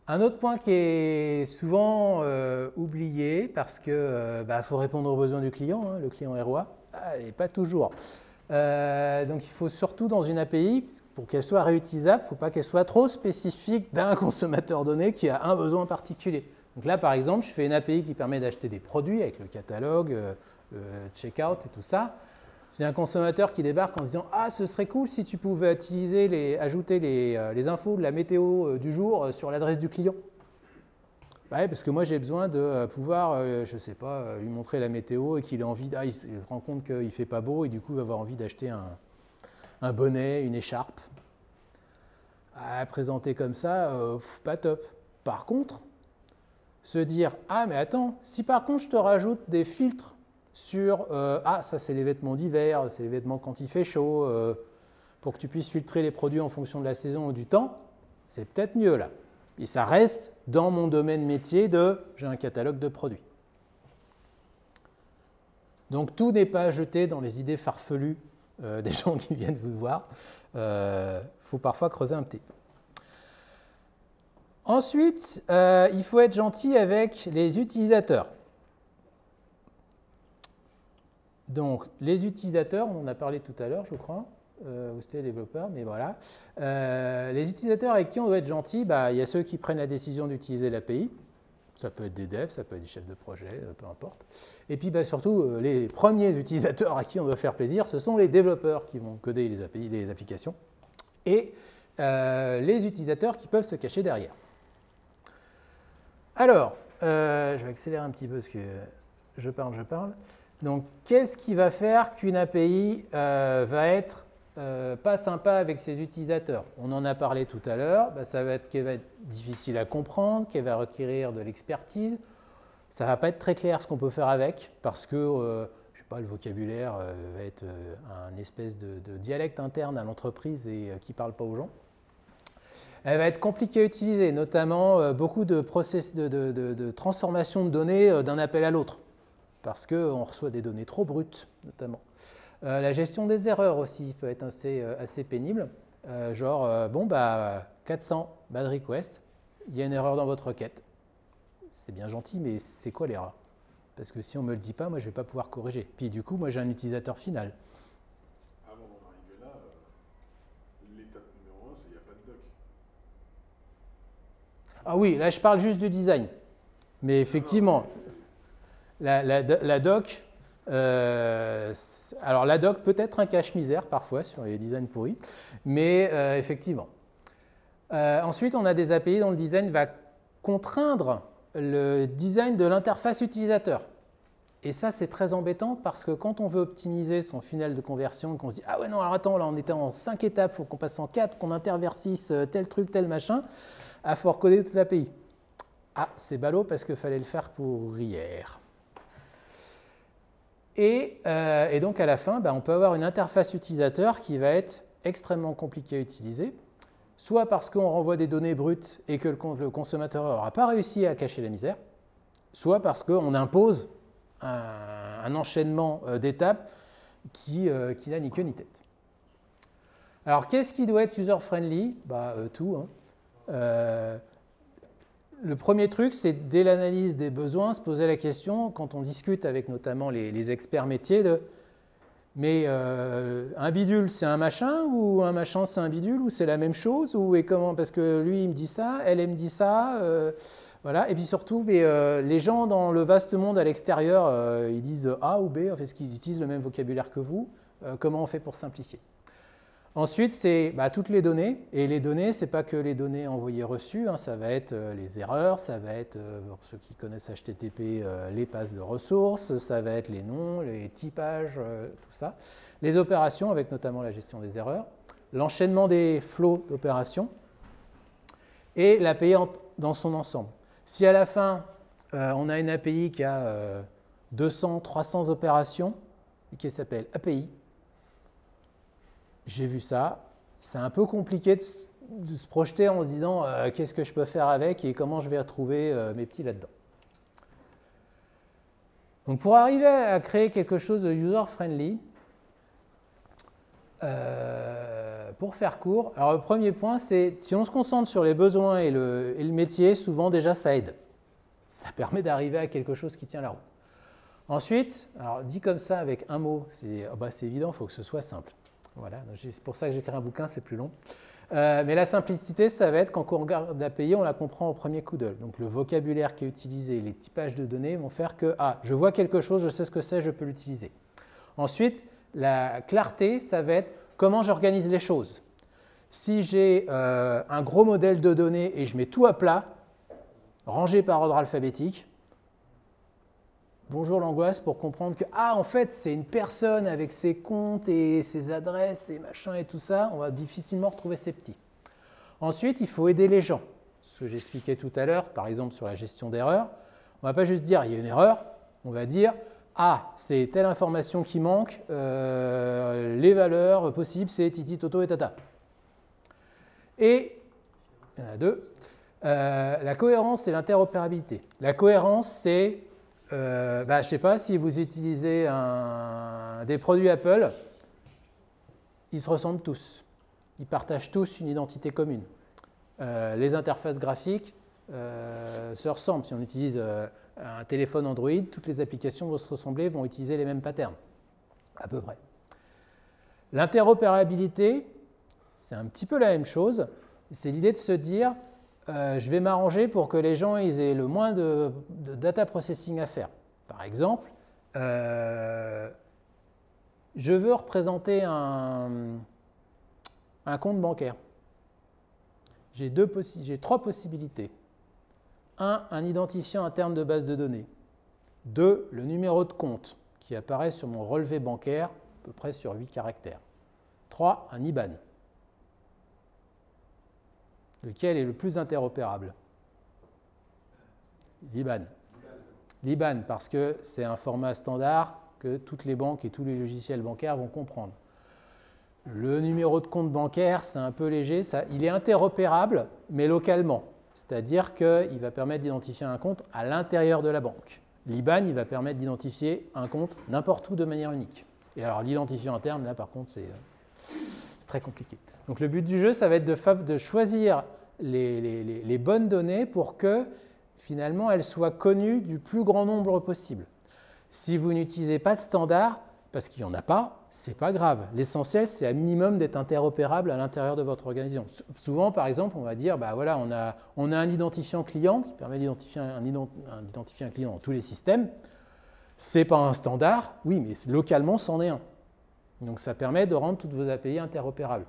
[SPEAKER 2] Un autre point qui est souvent oublié parce que faut répondre aux besoins du client, hein, le client est roi, et pas toujours. Donc il faut surtout dans une API, pour qu'elle soit réutilisable, il ne faut pas qu'elle soit trop spécifique d'un consommateur donné qui a un besoin particulier. Donc là par exemple, je fais une API qui permet d'acheter des produits avec le catalogue, le checkout et tout ça. C'est un consommateur qui débarque en disant « Ah, ce serait cool si tu pouvais ajouter les infos de la météo du jour sur l'adresse du client. » Ouais, parce que moi j'ai besoin de pouvoir, je ne sais pas, lui montrer la météo et qu'il ait envie, il se rend compte qu'il ne fait pas beau et du coup il va avoir envie d'acheter un bonnet, une écharpe. Présenter comme ça, pas top. Par contre, se dire « Ah mais attends, si par contre je te rajoute des filtres sur ça c'est les vêtements d'hiver, c'est les vêtements quand il fait chaud, pour que tu puisses filtrer les produits en fonction de la saison ou du temps, c'est peut-être mieux là. » Et ça reste dans mon domaine métier j'ai un catalogue de produits. Donc tout n'est pas jeté dans les idées farfelues des gens qui viennent vous voir. Faut parfois creuser un petit peu. Ensuite, il faut être gentil avec les utilisateurs. Donc les utilisateurs, on en a parlé tout à l'heure, je crois. Ou c'était les développeurs, mais voilà. Les utilisateurs avec qui on doit être gentil, il y a ceux qui prennent la décision d'utiliser l'API. Ça peut être des devs, ça peut être des chefs de projet, peu importe. Et puis surtout, les premiers utilisateurs à qui on doit faire plaisir, ce sont les développeurs qui vont coder les API, les applications, et les utilisateurs qui peuvent se cacher derrière. Alors, je vais accélérer un petit peu parce que je parle. Donc, qu'est-ce qui va faire qu'une API va être pas sympa avec ses utilisateurs? On en a parlé tout à l'heure, ça va être qu'elle va être difficile à comprendre, qu'elle va requérir de l'expertise. Ça ne va pas être très clair ce qu'on peut faire avec, parce que je sais pas, le vocabulaire va être un espèce de dialecte interne à l'entreprise et qui ne parle pas aux gens. Elle va être compliquée à utiliser, notamment beaucoup de process de transformation de données d'un appel à l'autre, parce qu'on reçoit des données trop brutes, notamment. La gestion des erreurs aussi peut être assez pénible. 400 bad request, il y a une erreur dans votre requête. C'est bien gentil, mais c'est quoi l'erreur? Parce que si on ne me le dit pas, moi je ne vais pas pouvoir corriger. Puis du coup, moi j'ai un utilisateur final.
[SPEAKER 7] Avant d'en arriver là, l'étape numéro 1, c'est qu'il n'y a pas de doc.
[SPEAKER 2] Ah oui, là je parle juste du design. Mais effectivement, la doc... alors la doc peut être un cache-misère parfois sur les designs pourris, mais effectivement. Ensuite, on a des API dont le design va contraindre le design de l'interface utilisateur. Et ça, c'est très embêtant parce que quand on veut optimiser son funnel de conversion, qu'on se dit « Ah ouais, non, alors attends, là on était en 5 étapes, il faut qu'on passe en 4, qu'on interversisse tel truc, tel machin, il faut recoder toute l'API. » Ah, c'est ballot parce qu'il fallait le faire pour hier. Et donc à la fin, on peut avoir une interface utilisateur qui va être extrêmement compliquée à utiliser, soit parce qu'on renvoie des données brutes et que le consommateur n'aura pas réussi à cacher la misère, soit parce qu'on impose un enchaînement d'étapes qui n'a ni queue ni tête. Alors qu'est-ce qui doit être user-friendly? Tout. Le premier truc, c'est dès l'analyse des besoins, se poser la question, quand on discute avec notamment les experts métiers, de Mais un bidule, c'est un machin, ou un machin, c'est un bidule, ou c'est la même chose, ou et comment? Parce que lui, il me dit ça, elle me dit ça, voilà. Et puis surtout, les gens dans le vaste monde à l'extérieur, ils disent A ou B, en fait, qu'ils utilisent le même vocabulaire que vous. Comment on fait pour simplifier? Ensuite, c'est toutes les données. Et les données, ce n'est pas que les données envoyées-reçues, hein, ça va être les erreurs, ça va être, pour ceux qui connaissent HTTP, les passes de ressources, ça va être les noms, les typages, tout ça. Les opérations, avec notamment la gestion des erreurs, l'enchaînement des flots d'opérations et l'API dans son ensemble. Si à la fin, on a une API qui a 200, 300 opérations et qui s'appelle API, j'ai vu ça, c'est un peu compliqué de se projeter en se disant qu'est-ce que je peux faire avec et comment je vais retrouver mes petits là-dedans. Donc pour arriver à créer quelque chose de user-friendly, pour faire court, alors le premier point, c'est si on se concentre sur les besoins et le métier, souvent déjà ça aide. Ça permet d'arriver à quelque chose qui tient la route. Ensuite, alors dit comme ça avec un mot, c'est évident, il faut que ce soit simple. Voilà, c'est pour ça que j'écris un bouquin, c'est plus long. Mais la simplicité, ça va être quand on regarde l'API, on la comprend au premier coup d'œil. Donc le vocabulaire qui est utilisé, les typages de données vont faire que je vois quelque chose, je sais ce que c'est, je peux l'utiliser. Ensuite, la clarté, ça va être comment j'organise les choses. Si j'ai un gros modèle de données et je mets tout à plat, rangé par ordre alphabétique, bonjour l'angoisse pour comprendre que, en fait, c'est une personne avec ses comptes et ses adresses et machin et tout ça, on va difficilement retrouver ces petits. Ensuite, il faut aider les gens. Ce que j'expliquais tout à l'heure, par exemple sur la gestion d'erreurs, on ne va pas juste dire il y a une erreur, on va dire c'est telle information qui manque, les valeurs possibles, c'est titi, toto et tata. Et, il y en a deux, la cohérence et l'interopérabilité. La cohérence, c'est je ne sais pas, si vous utilisez des produits Apple, ils se ressemblent tous. Ils partagent tous une identité commune. Les interfaces graphiques se ressemblent. Si on utilise un téléphone Android, toutes les applications vont se ressembler, vont utiliser les mêmes patterns, à peu près. L'interopérabilité, c'est un petit peu la même chose. C'est l'idée de se dire je vais m'arranger pour que les gens aient le moins de data processing à faire. Par exemple, je veux représenter un compte bancaire. J'ai 3 possibilités. 1, un identifiant interne de base de données. 2, le numéro de compte qui apparaît sur mon relevé bancaire, à peu près sur 8 caractères. 3, un IBAN. Lequel est le plus interopérable? L'IBAN. L'IBAN, parce que c'est un format standard que toutes les banques et tous les logiciels bancaires vont comprendre. Le numéro de compte bancaire, c'est un peu léger. Il est interopérable, mais localement. C'est-à-dire qu'il va permettre d'identifier un compte à l'intérieur de la banque. L'IBAN, il va permettre d'identifier un compte n'importe où de manière unique. Et alors, l'identifiant interne, là, par contre, c'est très compliqué. Donc le but du jeu, ça va être de choisir les bonnes données pour que finalement elles soient connues du plus grand nombre possible. Si vous n'utilisez pas de standard, parce qu'il n'y en a pas, c'est pas grave. L'essentiel, c'est à minimum d'être interopérable à l'intérieur de votre organisation. Souvent, par exemple, on va dire, voilà, on a un identifiant client qui permet d'identifier un client dans tous les systèmes. C'est pas un standard, oui, mais localement, c'en est un. Donc ça permet de rendre toutes vos API interopérables.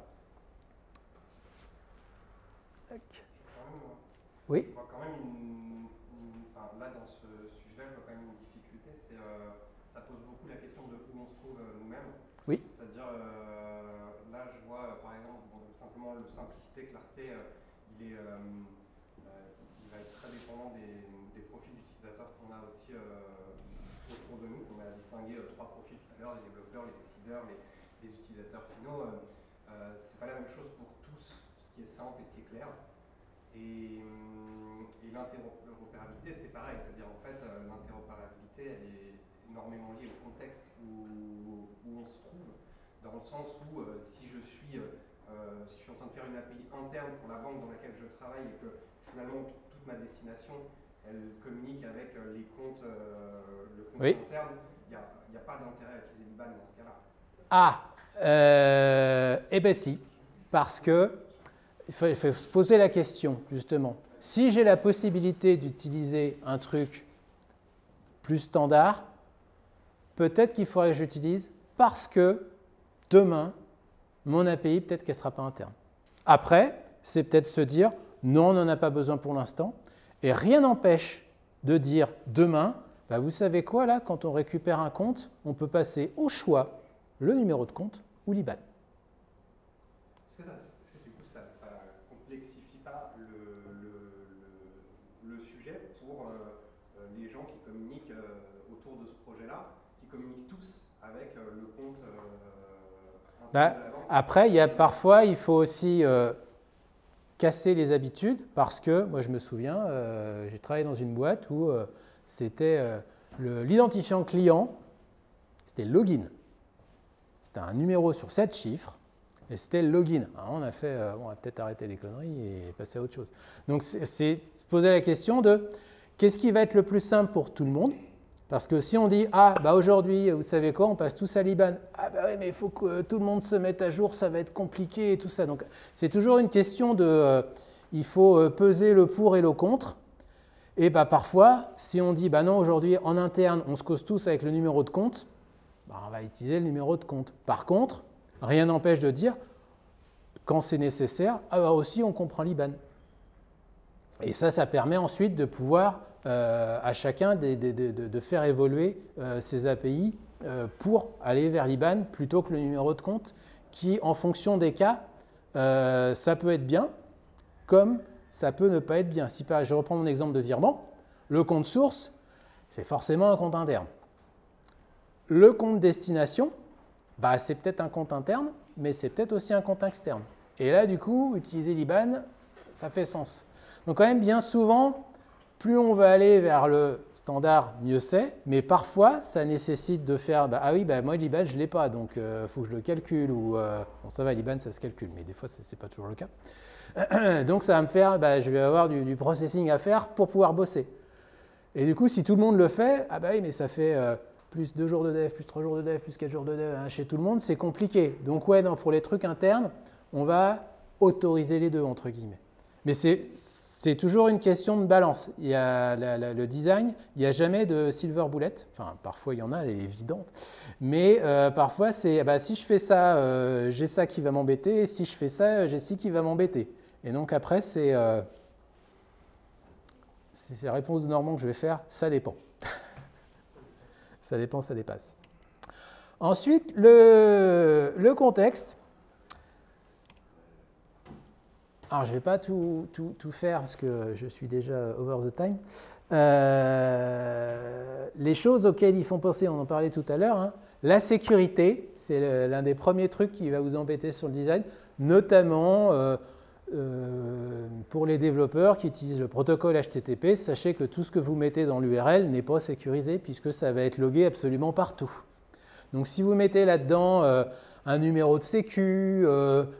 [SPEAKER 2] Oui.
[SPEAKER 8] Je vois quand même là dans ce sujet-là, je vois quand même une difficulté, c'est ça pose beaucoup la question de où on se trouve nous-mêmes.
[SPEAKER 2] Oui.
[SPEAKER 8] C'est-à-dire là je vois par exemple simplement le simplicité, clarté, il va être très dépendant des profils d'utilisateurs qu'on a aussi autour de nous. On a distingué 3 profils tout à l'heure, les développeurs, les décideurs, les utilisateurs finaux. C'est pas la même chose pour tous, ce qui est simple et ce qui est clair. Et l'interopérabilité, c'est pareil, c'est-à-dire en fait, l'interopérabilité, elle est énormément liée au contexte où on se trouve, dans le sens où si je suis en train de faire une API interne pour la banque dans laquelle je travaille et que finalement toute ma destination, elle communique avec les comptes, le compte interne, il n'y a pas d'intérêt à utiliser l'IBAN dans ce cas-là.
[SPEAKER 2] Ah, eh bien si, parce que il faut se poser la question, justement. Si j'ai la possibilité d'utiliser un truc plus standard, peut-être qu'il faudrait que j'utilise parce que demain, mon API, peut-être qu'elle ne sera pas interne. Après, c'est peut-être se dire, non, on n'en a pas besoin pour l'instant. Et rien n'empêche de dire demain, bah vous savez quoi, là, quand on récupère un compte, on peut passer au choix le numéro de compte ou l'IBAN.
[SPEAKER 8] Est-ce que du coup, ça complexifie pas le sujet pour les gens qui communiquent autour de ce projet-là, qui communiquent tous avec le compte
[SPEAKER 2] bah, après, parfois, il faut aussi casser les habitudes parce que, moi je me souviens, j'ai travaillé dans une boîte où c'était l'identifiant client, c'était le login. C'était un numéro sur 7 chiffres et c'était le login. Alors on a fait, on va peut-être arrêter les conneries et passer à autre chose. Donc c'est se poser la question de qu'est-ce qui va être le plus simple pour tout le monde? Parce que si on dit, ah, bah aujourd'hui, vous savez quoi, on passe tous à l'IBAN. Ah, bah oui, mais il faut que tout le monde se mette à jour, ça va être compliqué et tout ça. Donc, c'est toujours une question de, il faut peser le pour et le contre. Et bah, parfois, si on dit, bah non, aujourd'hui, en interne, on se cause tous avec le numéro de compte, bah, on va utiliser le numéro de compte. Par contre, rien n'empêche de dire, quand c'est nécessaire, ah, bah aussi, on comprend l'IBAN. Et ça permet ensuite de pouvoir à chacun de faire évoluer ses API pour aller vers l'IBAN plutôt que le numéro de compte qui, en fonction des cas, ça peut être bien comme ça peut ne pas être bien. Si je reprends mon exemple de virement, le compte source, c'est forcément un compte interne. Le compte destination, bah, c'est peut-être un compte interne, mais c'est peut-être aussi un compte externe. Et là, du coup, utiliser l'IBAN, ça fait sens. Donc quand même, bien souvent, plus on va aller vers le standard, mieux c'est. Mais parfois, ça nécessite de faire, bah, ah oui, bah, moi, l'IBAN, je ne l'ai pas, donc il faut que je le calcule. Ou, bon, ça va, l'IBAN, ça se calcule, mais des fois, ce n'est pas toujours le cas. Donc ça va me faire, bah, je vais avoir du processing à faire pour pouvoir bosser. Et du coup, si tout le monde le fait, ah bah oui, mais ça fait plus 2 jours de dev, plus 3 jours de dev, plus 4 jours de dev, hein, chez tout le monde, c'est compliqué. Donc ouais, non, pour les trucs internes, on va autoriser les deux, entre guillemets. Mais c'est toujours une question de balance. Il y a le design, il n'y a jamais de silver bullet. Enfin, parfois il y en a, elle est évidente. Mais parfois, c'est bah, si je fais ça, j'ai ça qui va m'embêter. Et si je fais ça, j'ai ci qui va m'embêter. Et donc après, c'est la réponse de Normand que je vais faire. Ça dépend. Ça dépend, ça dépasse. Ensuite, le contexte. Alors, je ne vais pas tout faire parce que je suis déjà over the time. Les choses auxquelles ils font penser, on en parlait tout à l'heure, hein. La sécurité, c'est l'un des premiers trucs qui va vous embêter sur le design, notamment pour les développeurs qui utilisent le protocole HTTP. Sachez que tout ce que vous mettez dans l'URL n'est pas sécurisé puisque ça va être logué absolument partout. Donc, si vous mettez là-dedans un numéro de sécu,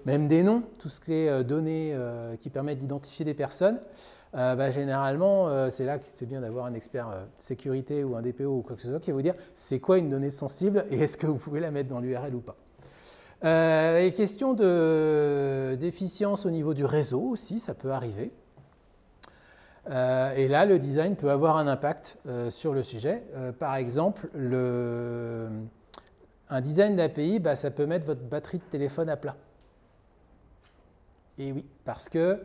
[SPEAKER 2] même des noms, tout ce qui est données qui permettent d'identifier des personnes, bah, généralement, c'est là que c'est bien d'avoir un expert sécurité ou un DPO ou quoi que ce soit qui va vous dire c'est quoi une donnée sensible et est-ce que vous pouvez la mettre dans l'URL ou pas. Les questions d'efficience au niveau du réseau aussi, ça peut arriver. Et là, le design peut avoir un impact sur le sujet. Par exemple, un design d'API, bah, ça peut mettre votre batterie de téléphone à plat. Et oui, parce que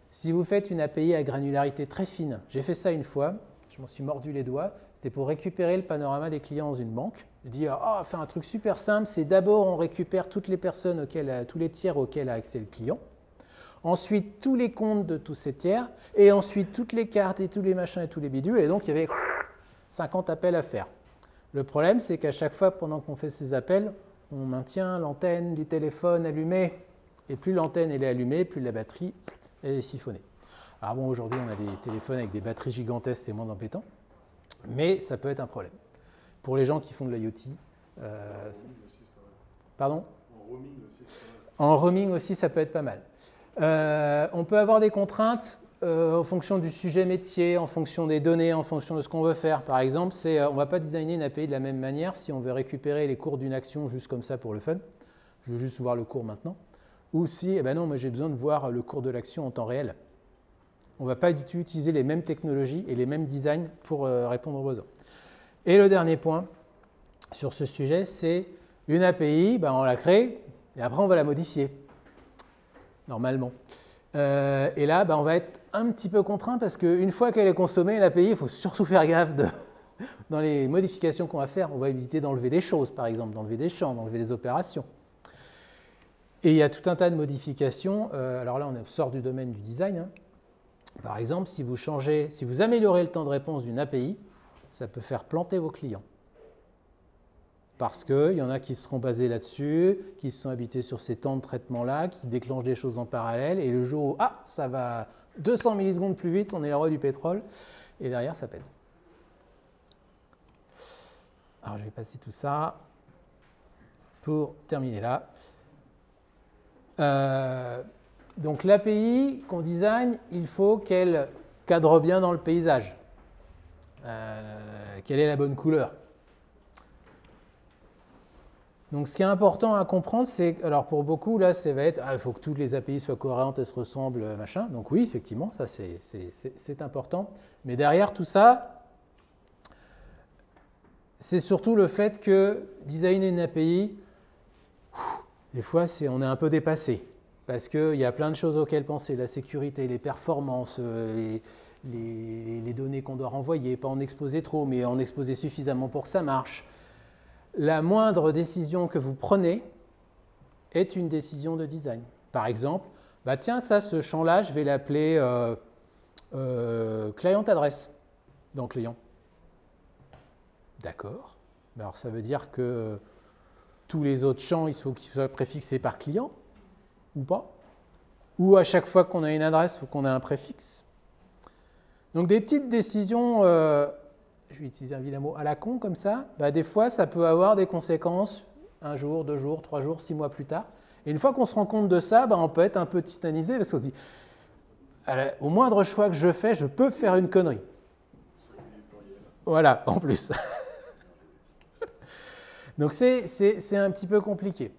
[SPEAKER 2] si vous faites une API à granularité très fine, j'ai fait ça une fois, je m'en suis mordu les doigts, c'était pour récupérer le panorama des clients dans une banque. Je dis, oh, faire un truc super simple, c'est d'abord on récupère toutes les personnes tous les tiers auxquels a accès le client, ensuite tous les comptes de tous ces tiers, et ensuite toutes les cartes et tous les machins et tous les bidules, et donc il y avait 50 appels à faire. Le problème, c'est qu'à chaque fois, pendant qu'on fait ces appels, on maintient l'antenne du téléphone allumée. Et plus l'antenne est allumée, plus la batterie est siphonnée. Alors bon, aujourd'hui, on a des téléphones avec des batteries gigantesques, c'est moins embêtant. Mais ça peut être un problème. Pour les gens qui font de l'IoT. Pardon ?
[SPEAKER 7] En roaming aussi, ça va.
[SPEAKER 2] En roaming aussi, ça peut être pas mal. On peut avoir des contraintes en fonction du sujet métier, en fonction des données, en fonction de ce qu'on veut faire. Par exemple, on ne va pas designer une API de la même manière si on veut récupérer les cours d'une action juste comme ça pour le fun. Je veux juste voir le cours maintenant. Ou si, eh ben non, moi j'ai besoin de voir le cours de l'action en temps réel. On ne va pas du tout utiliser les mêmes technologies et les mêmes designs pour répondre aux besoins. Et le dernier point sur ce sujet, c'est une API, ben on la crée et après on va la modifier, normalement. Et là, ben on va être un petit peu contraint parce qu'une fois qu'elle est consommée, l'API, il faut surtout faire gaffe dans les modifications qu'on va faire. On va éviter d'enlever des choses, par exemple, d'enlever des champs, d'enlever des opérations. Et il y a tout un tas de modifications. Alors là, on sort du domaine du design. Hein. Par exemple, si vous améliorez le temps de réponse d'une API, ça peut faire planter vos clients. Parce qu'il y en a qui seront basés là-dessus, qui se sont habités sur ces temps de traitement-là, qui déclenchent des choses en parallèle, et le jour où, ah, ça va 200 millisecondes plus vite, on est le roi du pétrole, et derrière, ça pète. Alors, je vais passer tout ça pour terminer là. Donc, l'API qu'on design, il faut qu'elle cadre bien dans le paysage. Quelle est la bonne couleur? Donc, ce qui est important à comprendre, c'est que, alors pour beaucoup, là, ça va être, il faut que toutes les API soient cohérentes et se ressemblent, machin. Donc oui, effectivement, ça, c'est important. Mais derrière tout ça, c'est surtout le fait que designer une API, des fois, on est un peu dépassé. Parce qu'il y a plein de choses auxquelles penser, la sécurité, les performances, les données qu'on doit renvoyer, pas en exposer trop, mais en exposer suffisamment pour que ça marche. La moindre décision que vous prenez est une décision de design. Par exemple, bah tiens, ce champ-là, je vais l'appeler client adresse dans client. D'accord. Alors, ça veut dire que tous les autres champs, il faut qu'ils soient préfixés par client ou pas. Ou à chaque fois qu'on a une adresse, il faut qu'on ait un préfixe. Donc, des petites décisions... je vais utiliser un vilain mot, à la con comme ça, bah des fois ça peut avoir des conséquences 1 jour, 2 jours, 3 jours, 6 mois plus tard. Et une fois qu'on se rend compte de ça, bah on peut être un peu titanisé parce qu'on se dit, au moindre choix que je fais, je peux faire une connerie. Voilà, en plus. Donc c'est un petit peu compliqué.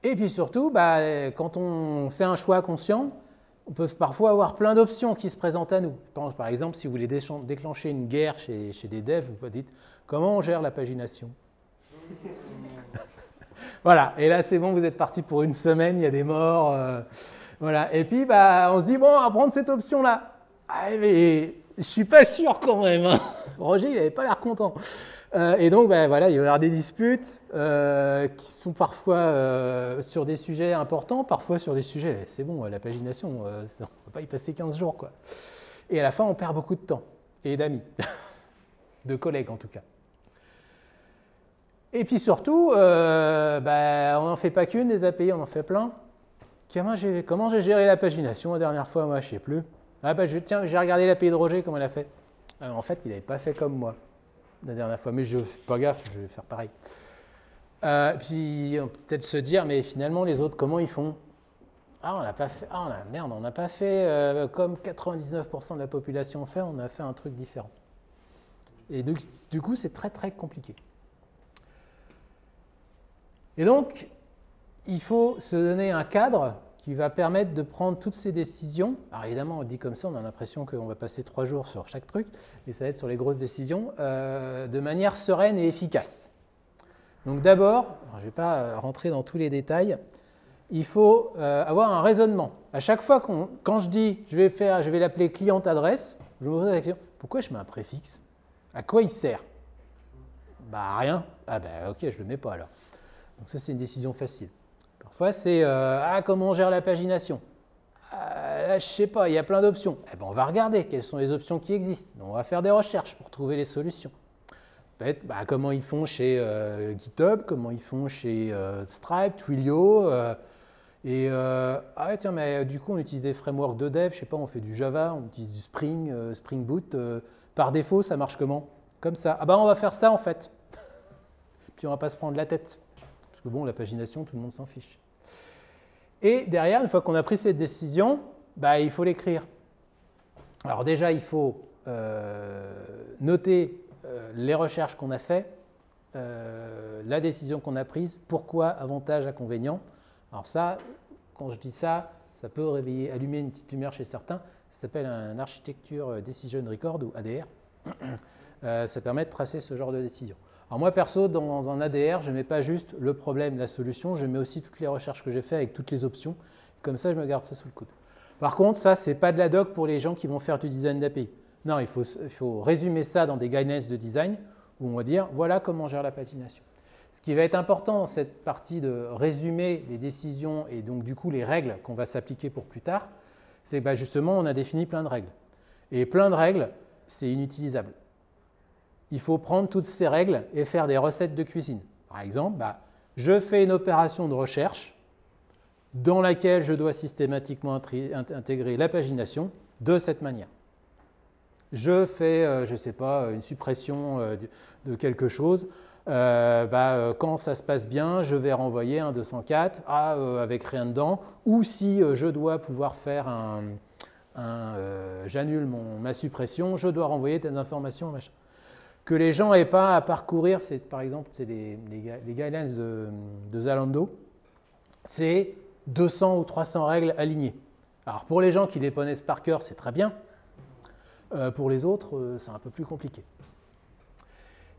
[SPEAKER 2] Et puis surtout, bah, quand on fait un choix conscient, on peut parfois avoir plein d'options qui se présentent à nous. Par exemple, si vous voulez déclencher une guerre chez des devs, vous dites comment on gère la pagination. Voilà, et là c'est bon, vous êtes parti pour une semaine, il y a des morts. Voilà. Et puis bah, on se dit, bon, on va prendre cette option-là. Ah, mais je ne suis pas sûr quand même. Hein. Roger, il n'avait pas l'air content. Et donc, ben, voilà, il va y avoir des disputes qui sont parfois sur des sujets importants, parfois sur des sujets, c'est bon, la pagination, on ne va pas y passer 15 jours. Quoi. Et à la fin, on perd beaucoup de temps, et d'amis, de collègues en tout cas. Et puis surtout, ben, on n'en fait pas qu'une, des API, on en fait plein. Comment j'ai géré la pagination la dernière fois? Moi, je ne sais plus. Ah, ben, tiens, j'ai regardé l'API de Roger, comment elle a fait. En fait, il n'avait pas fait comme moi la dernière fois, mais je ne fais pas gaffe, je vais faire pareil. Puis on peut peut-être se dire, mais finalement, les autres, comment ils font? Ah, on n'a pas fait, merde, on n'a pas fait comme 99% de la population fait, on a fait un truc différent. Et du coup, c'est très, très compliqué. Et donc, il faut se donner un cadre qui va permettre de prendre toutes ces décisions. Alors évidemment, on dit comme ça, on a l'impression qu'on va passer 3 jours sur chaque truc, et ça va être sur les grosses décisions, de manière sereine et efficace. Donc d'abord, je ne vais pas rentrer dans tous les détails, il faut avoir un raisonnement. À chaque fois quand je dis, je vais l'appeler client adresse, je me pose la question, pourquoi je mets un préfixe? À quoi il sert? Bah rien. Ah bah ok, je ne le mets pas alors. Donc ça, c'est une décision facile. Parfois, c'est comment on gère la pagination. Là, je ne sais pas, il y a plein d'options. Eh ben, on va regarder quelles sont les options qui existent. Donc, on va faire des recherches pour trouver les solutions. Peut-être comment ils font chez GitHub, comment ils font chez Stripe, Twilio. Tiens, mais du coup, on utilise des frameworks de dev. Je ne sais pas, on fait du Java, on utilise du Spring, Spring Boot. Par défaut, ça marche comment? Comme ça. Ah ben, on va faire ça en fait. Puis on ne va pas se prendre la tête. Parce que bon, la pagination, tout le monde s'en fiche. Et derrière, une fois qu'on a pris cette décision, bah, il faut l'écrire. Alors déjà, il faut noter les recherches qu'on a faites, la décision qu'on a prise, pourquoi, avantages, inconvénients. Alors ça, quand je dis ça, ça peut allumer une petite lumière chez certains. Ça s'appelle un Architecture Decision Record ou ADR. Ça permet de tracer ce genre de décision. Alors moi, perso, dans un ADR, je ne mets pas juste le problème, la solution, je mets aussi toutes les recherches que j'ai faites avec toutes les options. Comme ça, je me garde ça sous le coude. Par contre, ça, ce n'est pas de la doc pour les gens qui vont faire du design d'API. Non, il faut résumer ça dans des guidelines de design où on va dire, voilà comment on gère la pagination. Ce qui va être important dans cette partie de résumer les décisions et donc du coup les règles qu'on va s'appliquer pour plus tard, c'est que justement, on a défini plein de règles. Et plein de règles, c'est inutilisable. Il faut prendre toutes ces règles et faire des recettes de cuisine. Par exemple, je fais une opération de recherche dans laquelle je dois systématiquement intégrer la pagination de cette manière. Je fais, je ne sais pas, une suppression de quelque chose. Quand ça se passe bien, je vais renvoyer un 204 avec rien dedans. Ou si je dois pouvoir faire j'annule ma suppression, je dois renvoyer telle information, machin. Que les gens n'aient pas à parcourir, par exemple, c'est les guidelines de Zalando, c'est 200 ou 300 règles alignées. Alors pour les gens qui les connaissent par cœur, c'est très bien. Pour les autres, c'est un peu plus compliqué.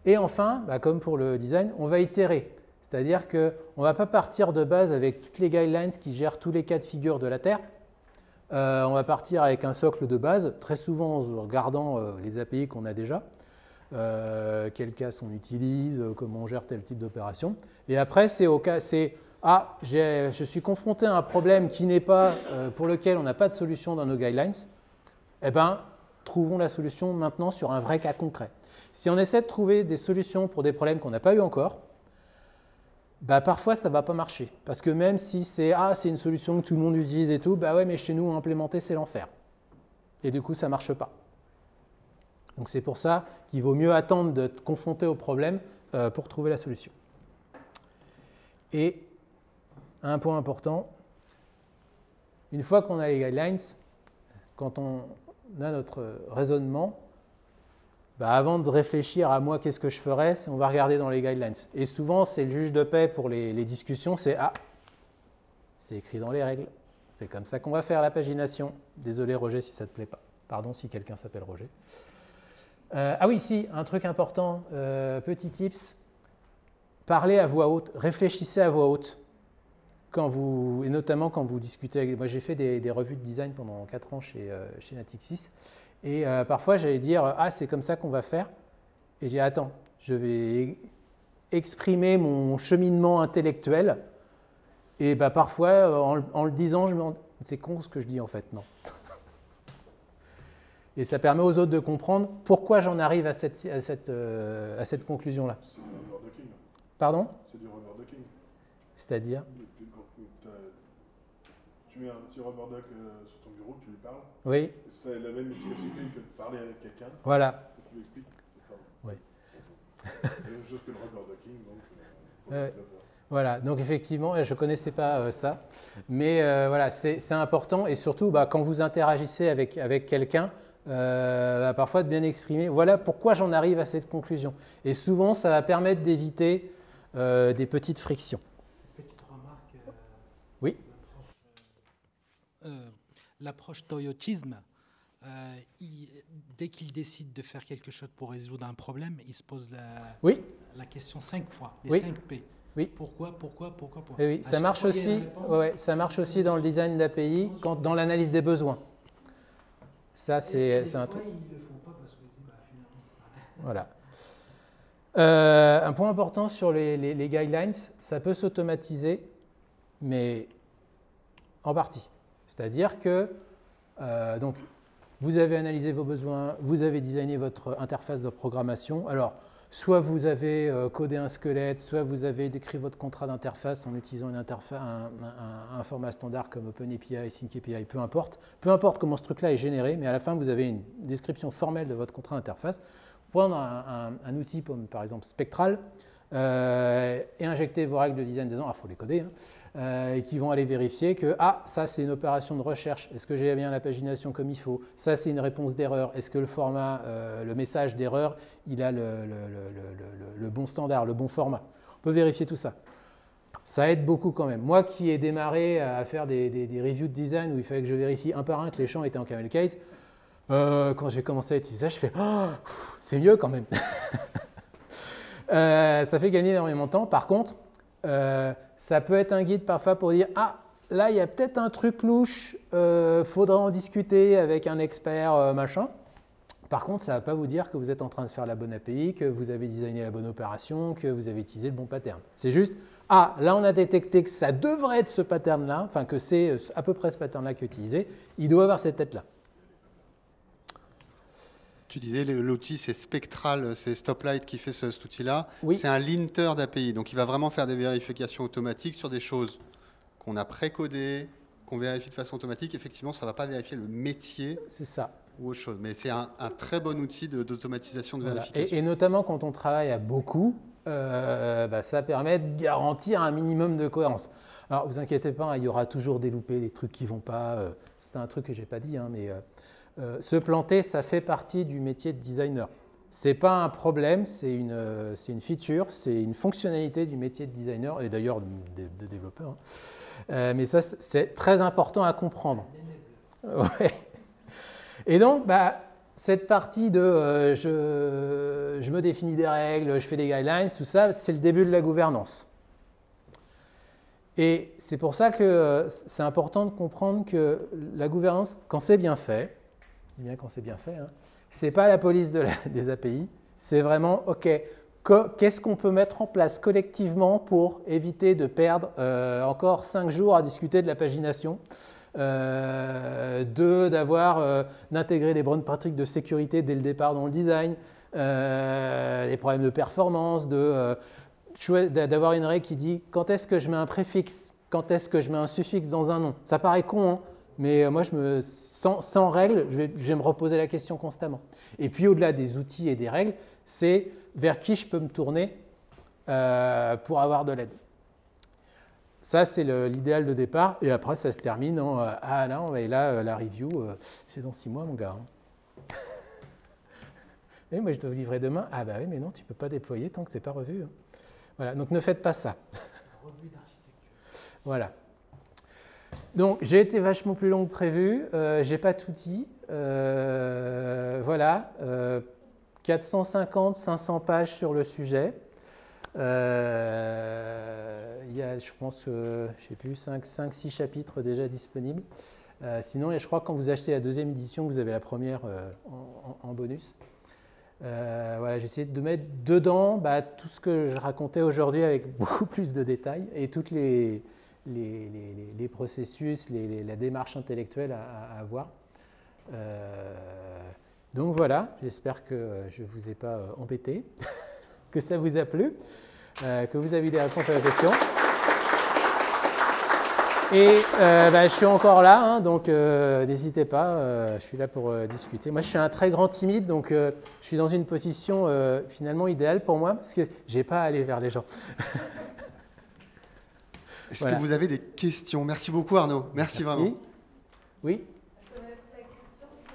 [SPEAKER 2] Et enfin, comme pour le design, on va itérer. C'est-à-dire qu'on ne va pas partir de base avec toutes les guidelines qui gèrent tous les cas de figure de la Terre. On va partir avec un socle de base, très souvent en regardant les API qu'on a déjà. Quel cas on utilise, comment on gère tel type d'opération. Et après, je suis confronté à un problème qui n'est pas, pour lequel on n'a pas de solution dans nos guidelines. Eh bien, trouvons la solution maintenant sur un vrai cas concret. Si on essaie de trouver des solutions pour des problèmes qu'on n'a pas eu encore, parfois ça ne va pas marcher. Parce que même si c'est une solution que tout le monde utilise et tout, ouais, mais chez nous, implémenter, c'est l'enfer. Et du coup, ça ne marche pas. Donc c'est pour ça qu'il vaut mieux attendre d'être confronté au problème pour trouver la solution. Et un point important, une fois qu'on a les guidelines, quand on a notre raisonnement, avant de réfléchir à moi, qu'est-ce que je ferais, on va regarder dans les guidelines. Et souvent, c'est le juge de paix pour les discussions, c'est c'est écrit dans les règles. C'est comme ça qu'on va faire la pagination. Désolé Roger si ça ne te plaît pas. Pardon si quelqu'un s'appelle Roger. Oui, si, un truc important, petit tips, parlez à voix haute, réfléchissez à voix haute, et notamment quand vous discutez. Moi, j'ai fait des revues de design pendant 4 ans chez Natixis, et parfois, j'allais dire « c'est comme ça qu'on va faire », et j'ai dit « Attends, je vais exprimer mon cheminement intellectuel », et parfois, en le disant, c'est con ce que je dis en fait, non. Et ça permet aux autres de comprendre pourquoi j'en arrive à cette conclusion-là.
[SPEAKER 7] C'est du rubber ducking.
[SPEAKER 2] Pardon?
[SPEAKER 7] C'est du rubber ducking.
[SPEAKER 2] C'est-à-dire?
[SPEAKER 7] Tu mets un petit rubber duck sur ton bureau, tu lui parles.
[SPEAKER 2] Oui.
[SPEAKER 7] C'est la même efficacité que de parler avec quelqu'un.
[SPEAKER 2] Voilà.
[SPEAKER 7] Et tu lui expliques.
[SPEAKER 2] Oui.
[SPEAKER 7] C'est la même chose que le rubber ducking. Donc,
[SPEAKER 2] voilà, donc effectivement, je ne connaissais pas ça, mais voilà, c'est important et surtout quand vous interagissez avec quelqu'un, parfois de bien exprimer, voilà pourquoi j'en arrive à cette conclusion. Et souvent, ça va permettre d'éviter des petites frictions.
[SPEAKER 6] Petite remarque.
[SPEAKER 2] Oui.
[SPEAKER 6] L'approche toyotisme, dès qu'il décide de faire quelque chose pour résoudre un problème, il se pose la question 5 fois, les 5 P.
[SPEAKER 2] Oui.
[SPEAKER 6] Pourquoi?
[SPEAKER 2] Et oui, ça marche aussi. Ça marche aussi dans le design d'API, dans l'analyse des besoins. Ça, c'est un truc.
[SPEAKER 6] Ils le font pas parce que finalement,
[SPEAKER 2] voilà. Un point important sur les guidelines, ça peut s'automatiser, mais en partie. C'est-à-dire que donc, vous avez analysé vos besoins, vous avez designé votre interface de programmation. Alors, soit vous avez codé un squelette, soit vous avez décrit votre contrat d'interface en utilisant un format standard comme OpenAPI, SyncAPI, peu importe. Peu importe comment ce truc-là est généré, mais à la fin, vous avez une description formelle de votre contrat d'interface. Vous prenez un outil comme par exemple Spectral et injectez vos règles de design dedans. Il faut les coder. et qui vont aller vérifier que ça c'est une opération de recherche, est-ce que j'ai bien la pagination comme il faut, ça c'est une réponse d'erreur, est-ce que le format, le message d'erreur, il a le bon standard, le bon format. On peut vérifier tout ça. Ça aide beaucoup quand même. Moi qui ai démarré à faire des reviews de design où il fallait que je vérifie un par un que les champs étaient en camel case, quand j'ai commencé à utiliser ça, je fais c'est mieux quand même. Ça fait gagner énormément de temps. Par contre, ça peut être un guide parfois pour dire là il y a peut-être un truc louche, faudra en discuter avec un expert machin. Par contre, ça ne va pas vous dire que vous êtes en train de faire la bonne API, que vous avez designé la bonne opération, que vous avez utilisé le bon pattern. C'est juste là on a détecté que ça devrait être ce pattern-là, enfin que c'est à peu près ce pattern-là qui est utilisé, il doit avoir cette tête-là.
[SPEAKER 1] Tu disais l'outil c'est Spectral, c'est Stoplight qui fait cet outil-là.
[SPEAKER 2] Oui.
[SPEAKER 1] C'est un linter d'API, donc il va vraiment faire des vérifications automatiques sur des choses qu'on a précodées, qu'on vérifie de façon automatique. Effectivement, ça ne va pas vérifier le métier.
[SPEAKER 2] C'est ça.
[SPEAKER 1] Ou autre chose, mais c'est un très bon outil d'automatisation de vérification.
[SPEAKER 2] Et notamment quand on travaille à beaucoup, ça permet de garantir un minimum de cohérence. Alors, vous inquiétez pas, il y aura toujours des loupés, des trucs qui ne vont pas. C'est un truc que je n'ai pas dit, mais se planter, ça fait partie du métier de designer. Ce n'est pas un problème, c'est une feature, c'est une fonctionnalité du métier de designer, et d'ailleurs de développeur. Mais ça, c'est très important à comprendre. Ouais. Et donc, cette partie de je me définis des règles, je fais des guidelines, tout ça, c'est le début de la gouvernance. Et c'est pour ça que c'est important de comprendre que la gouvernance, quand c'est bien fait, c'est pas la police des API, c'est vraiment, OK, qu'est-ce qu'on peut mettre en place collectivement pour éviter de perdre encore 5 jours à discuter de la pagination, d'intégrer des bonnes pratiques de sécurité dès le départ dans le design, des problèmes de performance, d'avoir une règle qui dit quand est-ce que je mets un préfixe, quand est-ce que je mets un suffixe dans un nom. Ça paraît con, hein, mais moi, sans règle, je vais me reposer la question constamment. Et puis au-delà des outils et des règles, c'est vers qui je peux me tourner pour avoir de l'aide. Ça, c'est l'idéal de départ. Et après, ça se termine en la review, c'est dans 6 mois, mon gars. Hein. Et moi, je dois vous livrer demain. Ah, bah oui, mais non, tu ne peux pas déployer tant que ce n'est pas revu. Hein. Voilà, donc ne faites pas ça.
[SPEAKER 6] Revue d'architecture.
[SPEAKER 2] Voilà. Donc, j'ai été vachement plus long que prévu. Je n'ai pas tout dit. Voilà. 450, 500 pages sur le sujet. Il y a, je pense, je sais plus, 5-6 chapitres déjà disponibles. Sinon, je crois que quand vous achetez la 2e édition, vous avez la première en bonus. Voilà, j'ai essayé de mettre dedans tout ce que je racontais aujourd'hui avec beaucoup plus de détails et toutes les processus, la démarche intellectuelle à avoir. Donc voilà, j'espère que je ne vous ai pas embêté, que ça vous a plu, que vous avez eu des réponses à la question. Et je suis encore là, hein, donc n'hésitez pas, je suis là pour discuter. Moi, je suis un très grand timide, donc je suis dans une position finalement idéale pour moi, parce que je n'ai pas à aller vers les gens.
[SPEAKER 1] Est-ce que vous avez des questions? Merci beaucoup, Arnaud. Merci vraiment.
[SPEAKER 2] Oui.
[SPEAKER 4] Ça va être la question sur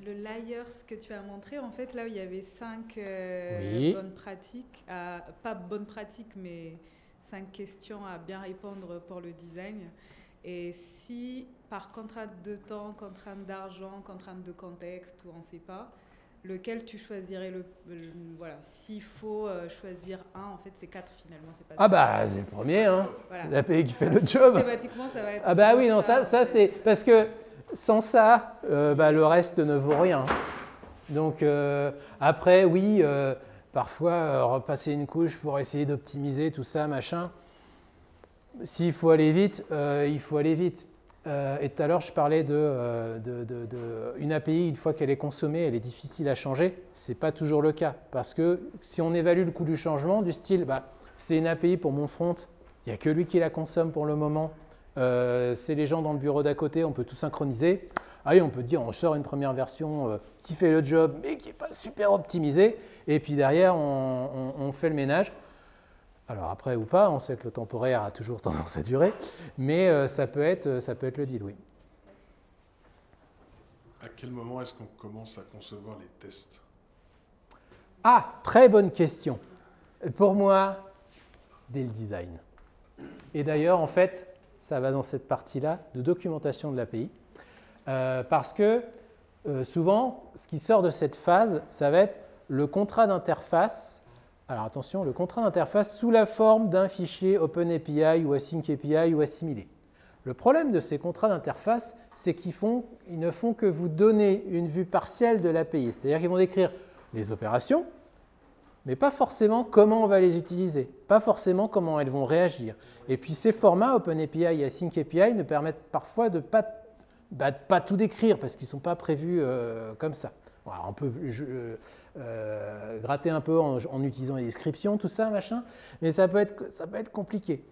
[SPEAKER 4] le layers que tu as montré. En fait, là où il y avait 5 bonnes pratiques, pas bonnes pratiques, mais 5 questions à bien répondre pour le design. Et si, par contrainte de temps, contrainte d'argent, contrainte de contexte, ou on ne sait pas, lequel tu choisirais voilà, s'il faut choisir un, en fait, c'est 4 finalement. C'est pas
[SPEAKER 2] c'est le premier, hein.
[SPEAKER 4] Voilà.
[SPEAKER 2] L'API qui fait le job.
[SPEAKER 4] Systématiquement, ça va être.
[SPEAKER 2] Oui, non, ça c'est parce que sans ça, le reste ne vaut rien. Donc, après, oui. Parfois, repasser une couche pour essayer d'optimiser tout ça, machin. S'il faut aller vite, il faut aller vite. Et tout à l'heure, je parlais d'une API, une fois qu'elle est consommée, elle est difficile à changer. Ce n'est pas toujours le cas. Parce que si on évalue le coût du changement, du style, c'est une API pour mon front, il n'y a que lui qui la consomme pour le moment. C'est les gens dans le bureau d'à côté, on peut tout synchroniser. Allez, on peut dire, on sort une première version qui fait le job, mais qui n'est pas super optimisée. Et puis derrière, on fait le ménage. Alors après ou pas, on sait que le temporaire a toujours tendance à durer, mais ça peut être le deal, oui.
[SPEAKER 7] À quel moment est-ce qu'on commence à concevoir les tests?
[SPEAKER 2] Ah, très bonne question. Pour moi, dès le design. Et d'ailleurs, en fait, ça va dans cette partie-là de documentation de l'API, parce que souvent, ce qui sort de cette phase, ça va être le contrat d'interface. Alors attention, le contrat d'interface sous la forme d'un fichier OpenAPI ou Async API ou assimilé. Le problème de ces contrats d'interface, c'est qu'ils ne font que vous donner une vue partielle de l'API. C'est-à-dire qu'ils vont décrire les opérations, mais pas forcément comment on va les utiliser, pas forcément comment elles vont réagir. Et puis ces formats OpenAPI et Async API ne permettent parfois de pas tout décrire parce qu'ils ne sont pas prévus comme ça. Voilà, on peut gratter un peu en utilisant les descriptions, tout ça, machin, mais ça peut être compliqué.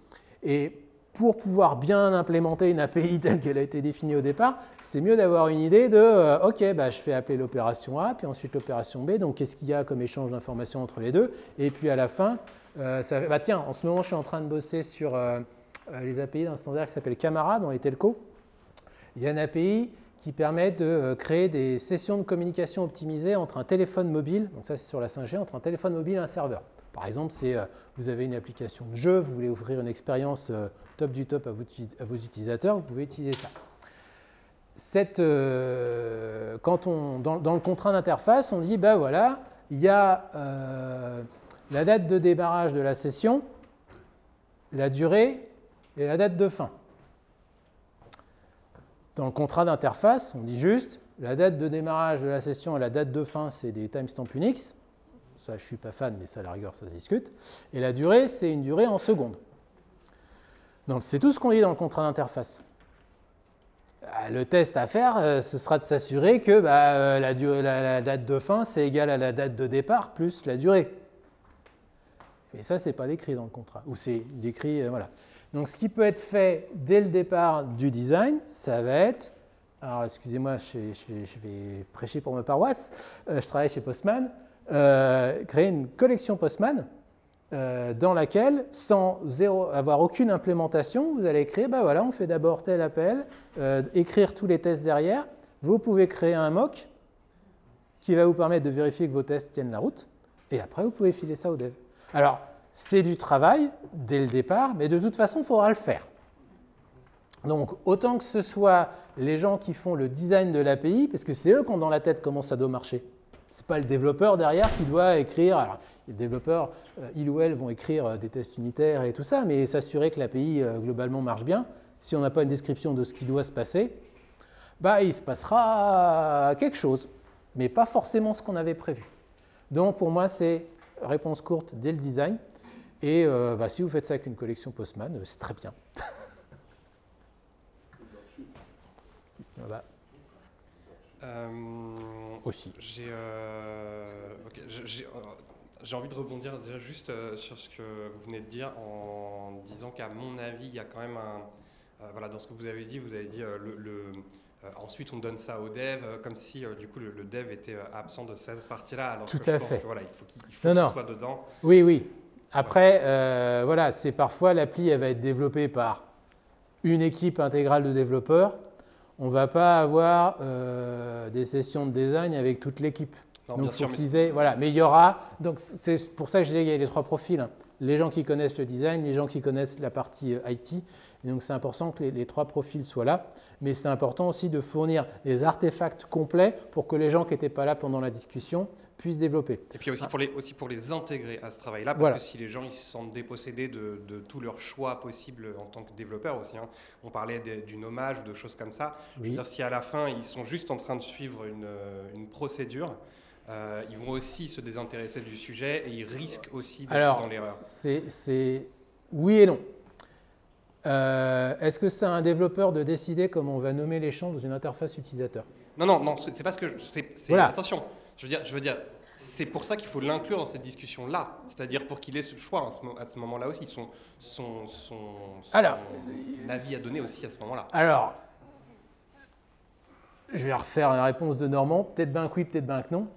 [SPEAKER 2] Et pour pouvoir bien implémenter une API telle qu'elle a été définie au départ, c'est mieux d'avoir une idée de OK, je fais appeler l'opération A, puis ensuite l'opération B, donc qu'est-ce qu'il y a comme échange d'informations entre les deux, et puis à la fin, tiens, en ce moment, je suis en train de bosser sur les API d'un standard qui s'appelle Camara dans les telcos. Il y a une API qui permet de créer des sessions de communication optimisées entre un téléphone mobile, donc ça c'est sur la 5G, entre un téléphone mobile et un serveur. Par exemple, vous avez une application de jeu, vous voulez offrir une expérience top du top à vos utilisateurs, vous pouvez utiliser ça. Dans le contrat d'interface, on dit, voilà, il y a la date de démarrage de la session, la durée et la date de fin. Dans le contrat d'interface, on dit juste la date de démarrage de la session et la date de fin, c'est des timestamps Unix. Ça, je ne suis pas fan, mais ça, à la rigueur, ça se discute. Et la durée, c'est une durée en secondes. Donc, c'est tout ce qu'on dit dans le contrat d'interface. Le test à faire, ce sera de s'assurer que la date de fin, c'est égal à la date de départ plus la durée. Et ça, ce n'est pas décrit dans le contrat. Ou c'est décrit, voilà. Donc, ce qui peut être fait dès le départ du design, ça va être, alors excusez-moi, je vais prêcher pour ma paroisse, je travaille chez Postman, créer une collection Postman dans laquelle, sans avoir aucune implémentation, vous allez écrire, voilà, on fait d'abord tel appel, écrire tous les tests derrière, vous pouvez créer un mock qui va vous permettre de vérifier que vos tests tiennent la route, et après, vous pouvez filer ça au dev. Alors, c'est du travail dès le départ, mais de toute façon, il faudra le faire. Donc, autant que ce soit les gens qui font le design de l'API, parce que c'est eux qui ont dans la tête comment ça doit marcher. Ce n'est pas le développeur derrière qui doit écrire. Alors, les développeurs, ils ou elles vont écrire des tests unitaires et tout ça, mais s'assurer que l'API globalement marche bien. Si on n'a pas une description de ce qui doit se passer, il se passera quelque chose, mais pas forcément ce qu'on avait prévu. Donc, pour moi, c'est réponse courte dès le design. Et si vous faites ça avec une collection Postman, c'est très bien. Aussi.
[SPEAKER 8] J'ai envie de rebondir déjà juste sur ce que vous venez de dire en disant qu'à mon avis, il y a quand même voilà, dans ce que vous avez dit ensuite on donne ça au dev, comme si du coup le dev était absent de cette partie-là. Alors
[SPEAKER 2] Tout
[SPEAKER 8] que
[SPEAKER 2] à
[SPEAKER 8] je pense
[SPEAKER 2] fait.
[SPEAKER 8] que voilà, il faut qu'il soit dedans.
[SPEAKER 2] Oui. Après, voilà, c'est parfois l'appli, elle va être développée par une équipe intégrale de développeurs. On ne va pas avoir des sessions de design avec toute l'équipe. Donc, mais il y aura. Donc, c'est pour ça que je disais qu'il y a les trois profils. Hein. Les gens qui connaissent le design, les gens qui connaissent la partie IT. Et donc, c'est important que les trois profils soient là. Mais c'est important aussi de fournir des artefacts complets pour que les gens qui n'étaient pas là pendant la discussion puissent développer.
[SPEAKER 8] Et puis aussi pour les intégrer à ce travail-là, parce
[SPEAKER 2] voilà.
[SPEAKER 8] que si les gens ils se sentent dépossédés de tous leurs choix possibles en tant que développeurs aussi, hein. On parlait du nommage ou de choses comme ça. Oui. Je veux dire, si à la fin ils sont juste en train de suivre une procédure, ils vont aussi se désintéresser du sujet et ils risquent aussi d'être dans l'erreur.
[SPEAKER 2] C'est oui et non. Est-ce que c'est à un développeur de décider comment on va nommer les champs dans une interface utilisateur?
[SPEAKER 8] Non, c'est pas ce que
[SPEAKER 2] voilà.
[SPEAKER 8] Attention, je veux dire, c'est pour ça qu'il faut l'inclure dans cette discussion-là, c'est-à-dire pour qu'il ait ce choix à ce moment-là aussi, son avis à donner aussi à ce moment-là.
[SPEAKER 2] Alors, je vais refaire la réponse de Normand, peut-être bien que oui, peut-être bien que non.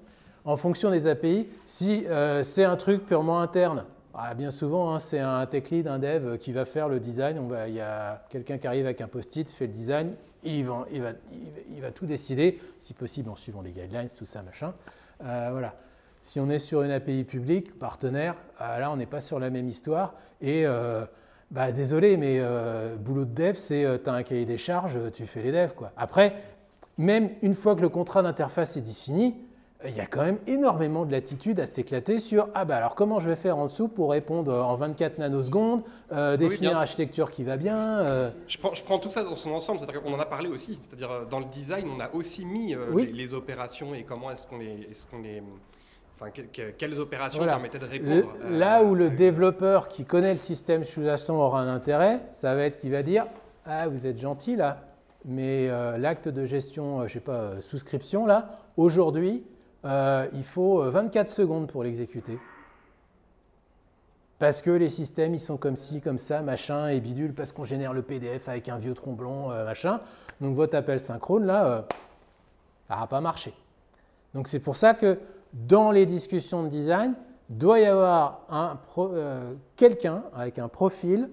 [SPEAKER 2] En fonction des API, si c'est un truc purement interne, Bien souvent, hein, c'est un tech lead, un dev qui va faire le design. Il y a quelqu'un qui arrive avec un post-it, fait le design, il va tout décider, si possible en suivant les guidelines, tout ça, machin. Voilà. Si on est sur une API publique, partenaire, là, on n'est pas sur la même histoire. Et désolé, mais boulot de dev, c'est tu as un cahier des charges, tu fais les devs, quoi. Après, même une fois que le contrat d'interface est défini, il y a quand même énormément de latitude à s'éclater sur alors comment je vais faire en dessous pour répondre en 24 nanosecondes, définir une architecture qui va bien.
[SPEAKER 8] Je prends tout ça dans son ensemble, c'est-à-dire qu'on en a parlé aussi, c'est-à-dire dans le design, on a aussi mis les opérations et comment est-ce qu'on les enfin, quelles opérations permettaient de répondre.
[SPEAKER 2] Là où le développeur qui connaît le système sous-jacent aura un intérêt, ça va être qu'il va dire « Ah, vous êtes gentil là, mais l'acte de gestion, je sais pas, souscription là, aujourd'hui, il faut 24 secondes pour l'exécuter. Parce que les systèmes, ils sont comme ci, comme ça, machin, et bidule, parce qu'on génère le PDF avec un vieux tromblon, machin. Donc votre appel synchrone, là, ça n'a pas marché. Donc c'est pour ça que dans les discussions de design, doit y avoir quelqu'un avec un profil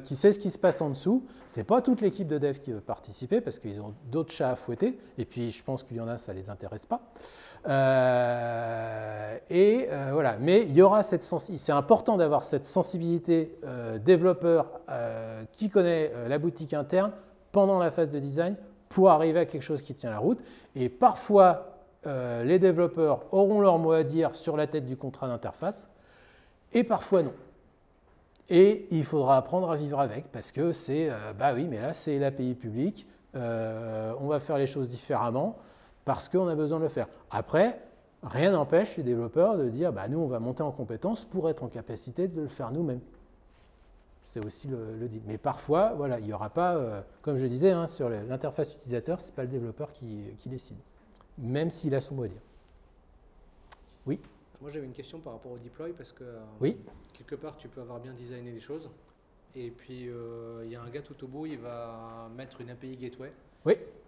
[SPEAKER 2] qui sait ce qui se passe en dessous. Ce n'est pas toute l'équipe de dev qui veut participer, parce qu'ils ont d'autres chats à fouetter, et puis je pense qu'il y en a, ça ne les intéresse pas. Voilà. Mais il y aura cette sensibilité. C'est important d'avoir cette sensibilité développeur qui connaît la boutique interne pendant la phase de design pour arriver à quelque chose qui tient la route. Et parfois, les développeurs auront leur mot à dire sur la tête du contrat d'interface, et parfois non. Et il faudra apprendre à vivre avec, parce que c'est, oui, mais là, c'est l'API publique, on va faire les choses différemment, parce qu'on a besoin de le faire. Après, rien n'empêche les développeurs de dire, nous, on va monter en compétence pour être en capacité de le faire nous-mêmes. C'est aussi le deal. Mais parfois, voilà, il n'y aura pas, comme je disais, hein, sur l'interface utilisateur, ce n'est pas le développeur qui décide, même s'il a son mot à dire. Oui.
[SPEAKER 9] Moi, j'avais une question par rapport au deploy, parce que quelque part, tu peux avoir bien designé les choses, et puis il y a un gars tout au bout, il va mettre une API gateway,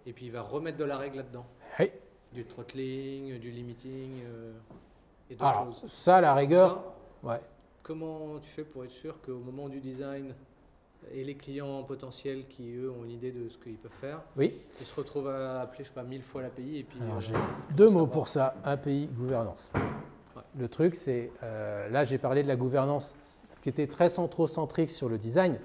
[SPEAKER 9] et puis il va remettre de la règle là-dedans. Du throttling, du limiting, et d'autres choses.
[SPEAKER 2] Ça, à la rigueur,
[SPEAKER 9] comment tu fais pour être sûr qu'au moment du design, et les clients potentiels qui, eux, ont une idée de ce qu'ils peuvent faire, ils se retrouvent à appeler, je sais pas, 1000 fois l'API, et puis...
[SPEAKER 2] Alors, j'ai deux mots pour ça, API, gouvernance. Le truc, c'est, là j'ai parlé de la gouvernance, ce qui était très centrocentrique sur le design,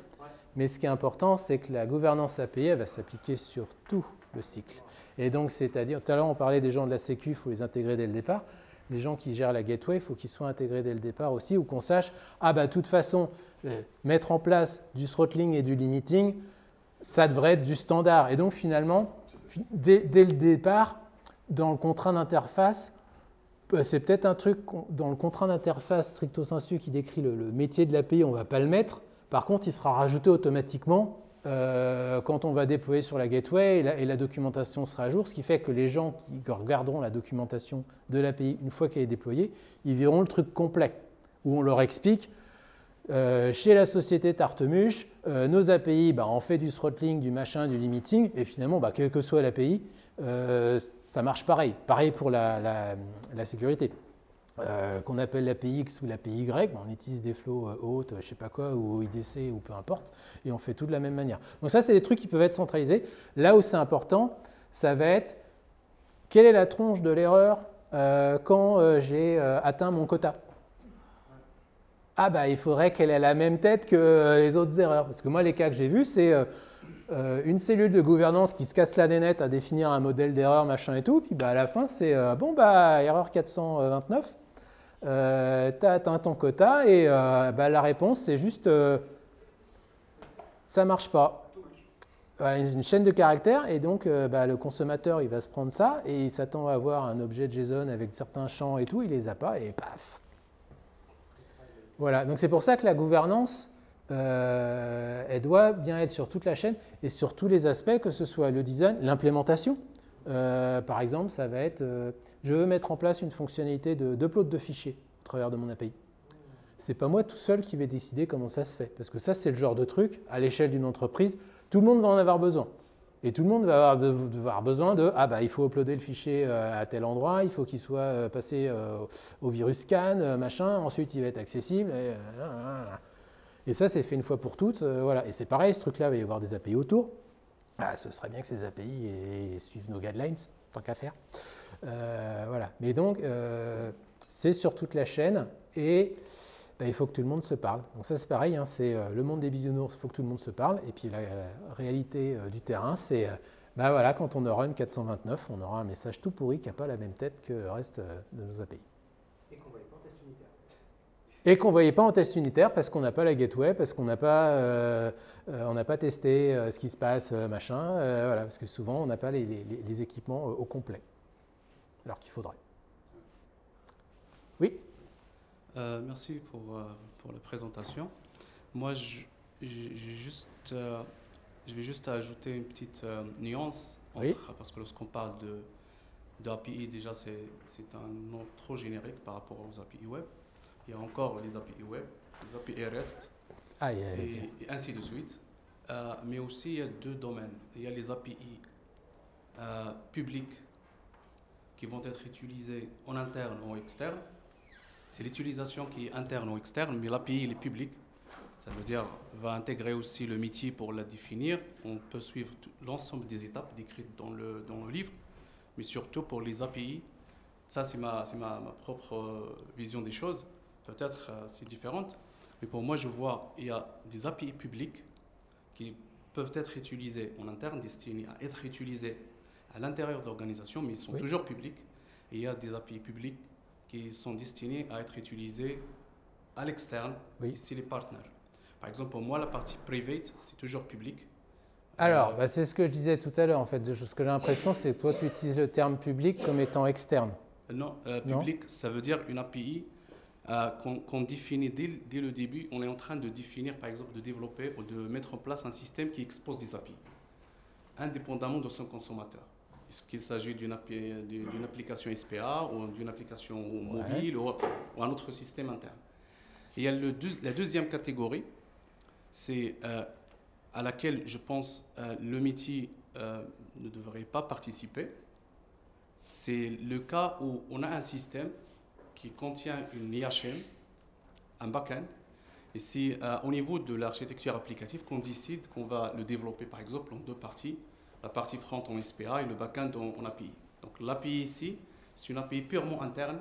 [SPEAKER 2] mais ce qui est important, c'est que la gouvernance API, elle va s'appliquer sur tout le cycle. Et donc, c'est-à-dire, tout à l'heure on parlait des gens de la sécu, il faut les intégrer dès le départ. Les gens qui gèrent la gateway, il faut qu'ils soient intégrés dès le départ aussi, ou qu'on sache, de toute façon, mettre en place du throttling et du limiting, ça devrait être du standard. Et donc finalement, dès le départ, dans le contrat d'interface, c'est peut-être un truc dans le contrat d'interface stricto sensu qui décrit le métier de l'API, on ne va pas le mettre. Par contre, il sera rajouté automatiquement quand on va déployer sur la gateway et la documentation sera à jour, ce qui fait que les gens qui regarderont la documentation de l'API une fois qu'elle est déployée, ils verront le truc complet où on leur explique chez la société Tartemuche, nos API, on fait du throttling, du machin, du limiting, et finalement, quelle que soit l'API, ça marche pareil. Pareil pour la sécurité. Qu'on appelle l'API X ou l'API Y, on utilise des flows hautes, je ne sais pas quoi, ou IDC, ou peu importe, et on fait tout de la même manière. Donc ça, c'est des trucs qui peuvent être centralisés. Là où c'est important, ça va être quelle est la tronche de l'erreur quand j'ai atteint mon quota. Il faudrait qu'elle ait la même tête que les autres erreurs. Parce que moi, les cas que j'ai vus, c'est une cellule de gouvernance qui se casse la nénette à définir un modèle d'erreur, machin et tout. Puis à la fin, c'est erreur 429. Tu as atteint ton quota et la réponse, c'est juste ça ne marche pas. Voilà, une chaîne de caractères et donc le consommateur, il va se prendre ça et il s'attend à avoir un objet de JSON avec certains champs et tout, il les a pas et paf. Voilà, donc c'est pour ça que la gouvernance, elle doit bien être sur toute la chaîne et sur tous les aspects, que ce soit le design, l'implémentation. Par exemple, ça va être, je veux mettre en place une fonctionnalité d'upload de fichiers au travers de mon API. Ce n'est pas moi tout seul qui vais décider comment ça se fait, parce que ça, c'est le genre de truc, à l'échelle d'une entreprise, tout le monde va en avoir besoin. Et tout le monde va avoir besoin de « Ah, bah, il faut uploader le fichier à tel endroit, il faut qu'il soit passé au virus scan, machin, ensuite il va être accessible. » Et ça, c'est fait une fois pour toutes. Voilà. Et c'est pareil, ce truc-là, il va y avoir des API autour. Ah, ce serait bien que ces API suivent nos guidelines, tant qu'à faire. Voilà. Mais donc, c'est sur toute la chaîne et il faut que tout le monde se parle. Donc ça, c'est pareil, hein, c'est le monde des bisounours, il faut que tout le monde se parle. Et puis la réalité du terrain, c'est voilà, quand on aura une 429, on aura un message tout pourri qui n'a pas la même tête que le reste de nos API.
[SPEAKER 9] Et qu'on ne voyait pas en test unitaire.
[SPEAKER 2] Et qu'on ne voyait pas en test unitaire parce qu'on n'a pas la gateway, parce qu'on n'a pas, testé ce qui se passe, machin. Voilà, parce que souvent, on n'a pas les équipements au complet, alors qu'il faudrait. Oui.
[SPEAKER 10] Merci pour la présentation. Moi, je vais juste ajouter une petite nuance, parce que lorsqu'on parle d'API, déjà c'est un nom trop générique par rapport aux API web. Il y a encore les API web, les API REST, et ainsi de suite. Mais aussi, il y a deux domaines. Il y a les API publics qui vont être utilisés en interne ou en externe. C'est l'utilisation qui est interne ou externe, mais l'API il est public. Ça veut dire va intégrer aussi le métier pour la définir. On peut suivre l'ensemble des étapes décrites dans le livre, mais surtout pour les API, ça c'est ma propre vision des choses. Peut-être c'est différente, mais pour moi je vois il y a des API publics qui peuvent être utilisés en interne, destinés à être utilisés à l'intérieur de l'organisation, mais ils sont toujours publics. Et il y a des API publics qui sont destinés à être utilisés à l'externe, ici les partenaires. Par exemple, pour moi, la partie private, c'est toujours public.
[SPEAKER 2] Alors, c'est ce que je disais tout à l'heure, en fait. Ce que j'ai l'impression, c'est que toi, tu utilises le terme public comme étant externe.
[SPEAKER 10] Non, public, ça veut dire une API qu'on définit dès le début. On est en train de définir, par exemple, de développer ou de mettre en place un système qui expose des API, indépendamment de son consommateur. Est-ce qu'il s'agit d'une application SPA ou d'une application mobile ou un autre système interne? Et il y a la deuxième catégorie, c'est à laquelle je pense le métier ne devrait pas participer. C'est le cas où on a un système qui contient une IHM, un back-end, et c'est au niveau de l'architecture applicative qu'on décide qu'on va le développer par exemple en deux parties. La partie front en SPA et le back-end en API. Donc l'API ici, c'est une API purement interne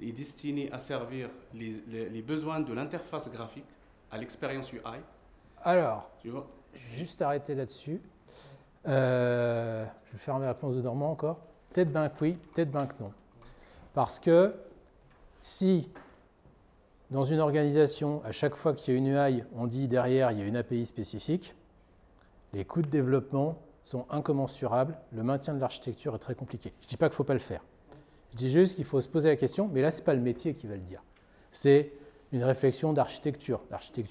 [SPEAKER 10] et destinée à servir les besoins de l'interface graphique à l'expérience UI.
[SPEAKER 2] Alors, je vais juste arrêter là-dessus. Je vais faire ma réponse de Normand encore. Peut-être bien que oui, peut-être bien que non. Parce que si dans une organisation, à chaque fois qu'il y a une UI, on dit derrière il y a une API spécifique, les coûts de développement sont incommensurables, le maintien de l'architecture est très compliqué. Je ne dis pas qu'il ne faut pas le faire. Je dis juste qu'il faut se poser la question, mais là, ce n'est pas le métier qui va le dire. C'est une réflexion d'architecture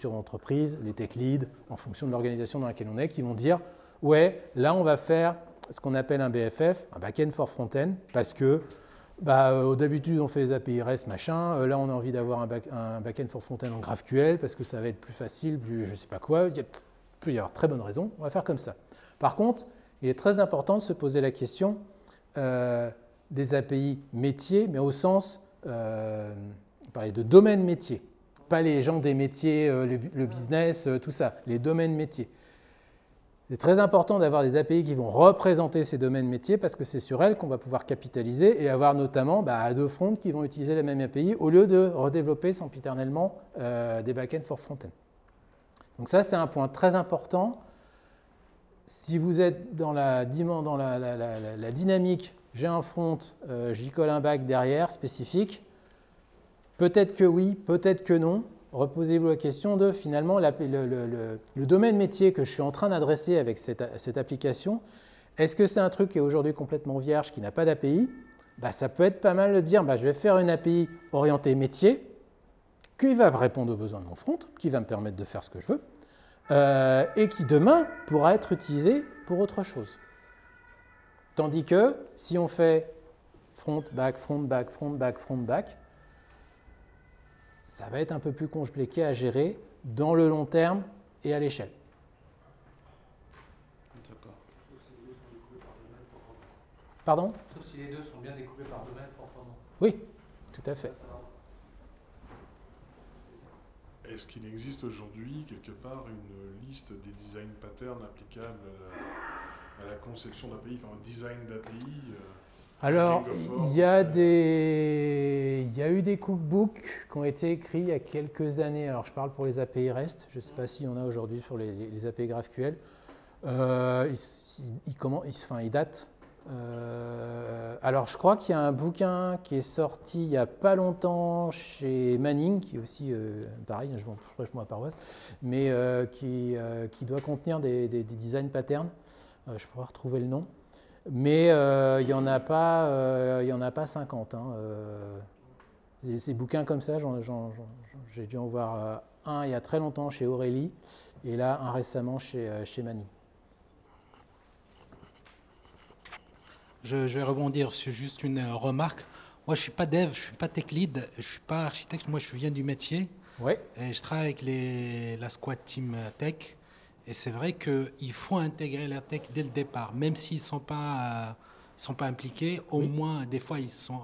[SPEAKER 2] d'entreprise, les tech leads, en fonction de l'organisation dans laquelle on est, qui vont dire « Ouais, là, on va faire ce qu'on appelle un BFF, un back-end for front-end, parce que d'habitude, on fait les API REST, machin. Là, on a envie d'avoir un back-end for front-end en GraphQL, parce que ça va être plus facile, plus je ne sais pas quoi. Il peut y avoir très bonnes raisons. On va faire comme ça. » Par contre, il est très important de se poser la question des API métiers, mais au sens, on parlait de domaine métier, pas les gens des métiers, le business, tout ça, les domaines métiers. C'est très important d'avoir des API qui vont représenter ces domaines métiers parce que c'est sur elles qu'on va pouvoir capitaliser et avoir notamment deux fronts qui vont utiliser la même API au lieu de redévelopper sempiternellement des back-end for front-end. Donc ça, c'est un point très important. Si vous êtes dans la dynamique, j'ai un front, j'y colle un back derrière spécifique, peut-être que oui, peut-être que non. Reposez-vous la question de finalement le domaine métier que je suis en train d'adresser avec cette application. Est-ce que c'est un truc qui est aujourd'hui complètement vierge, qui n'a pas d'API? Ça peut être pas mal de dire je vais faire une API orientée métier qui va répondre aux besoins de mon front, qui va me permettre de faire ce que je veux. Et qui demain pourra être utilisé pour autre chose. Tandis que si on fait front, back, front, back, front, back, front, back, ça va être un peu plus compliqué à gérer dans le long terme et à l'échelle.
[SPEAKER 10] D'accord.
[SPEAKER 2] Pardon?
[SPEAKER 9] Sauf si les deux sont bien découpés par domaine proprement.
[SPEAKER 2] Oui, tout à fait.
[SPEAKER 7] Est-ce qu'il existe aujourd'hui, quelque part, une liste des design patterns applicables à la conception d'API, enfin au design d'API
[SPEAKER 2] Alors, il y a eu des cookbooks qui ont été écrits il y a quelques années. Alors, je parle pour les API REST. Je ne sais pas s'il y en a aujourd'hui sur les API GraphQL. Ils datent. Alors, je crois qu'il y a un bouquin qui est sorti il n'y a pas longtemps chez Manning, qui est aussi, pareil, je prêche ma paroisse, mais qui doit contenir des design patterns. Je pourrais retrouver le nom. Mais il n'y en a pas 50. Hein. Ces bouquins comme ça, j'ai dû en voir un il y a très longtemps chez Aurélie, et là, un récemment chez Manning.
[SPEAKER 6] Je vais rebondir sur juste une remarque. Moi, je ne suis pas dev, je ne suis pas tech lead, je ne suis pas architecte, moi je viens du métier.
[SPEAKER 2] Ouais.
[SPEAKER 6] Et je travaille avec la squad team tech. Et c'est vrai qu'il faut intégrer la tech dès le départ, même s'ils ne sont pas impliqués, au moins des fois ils sont...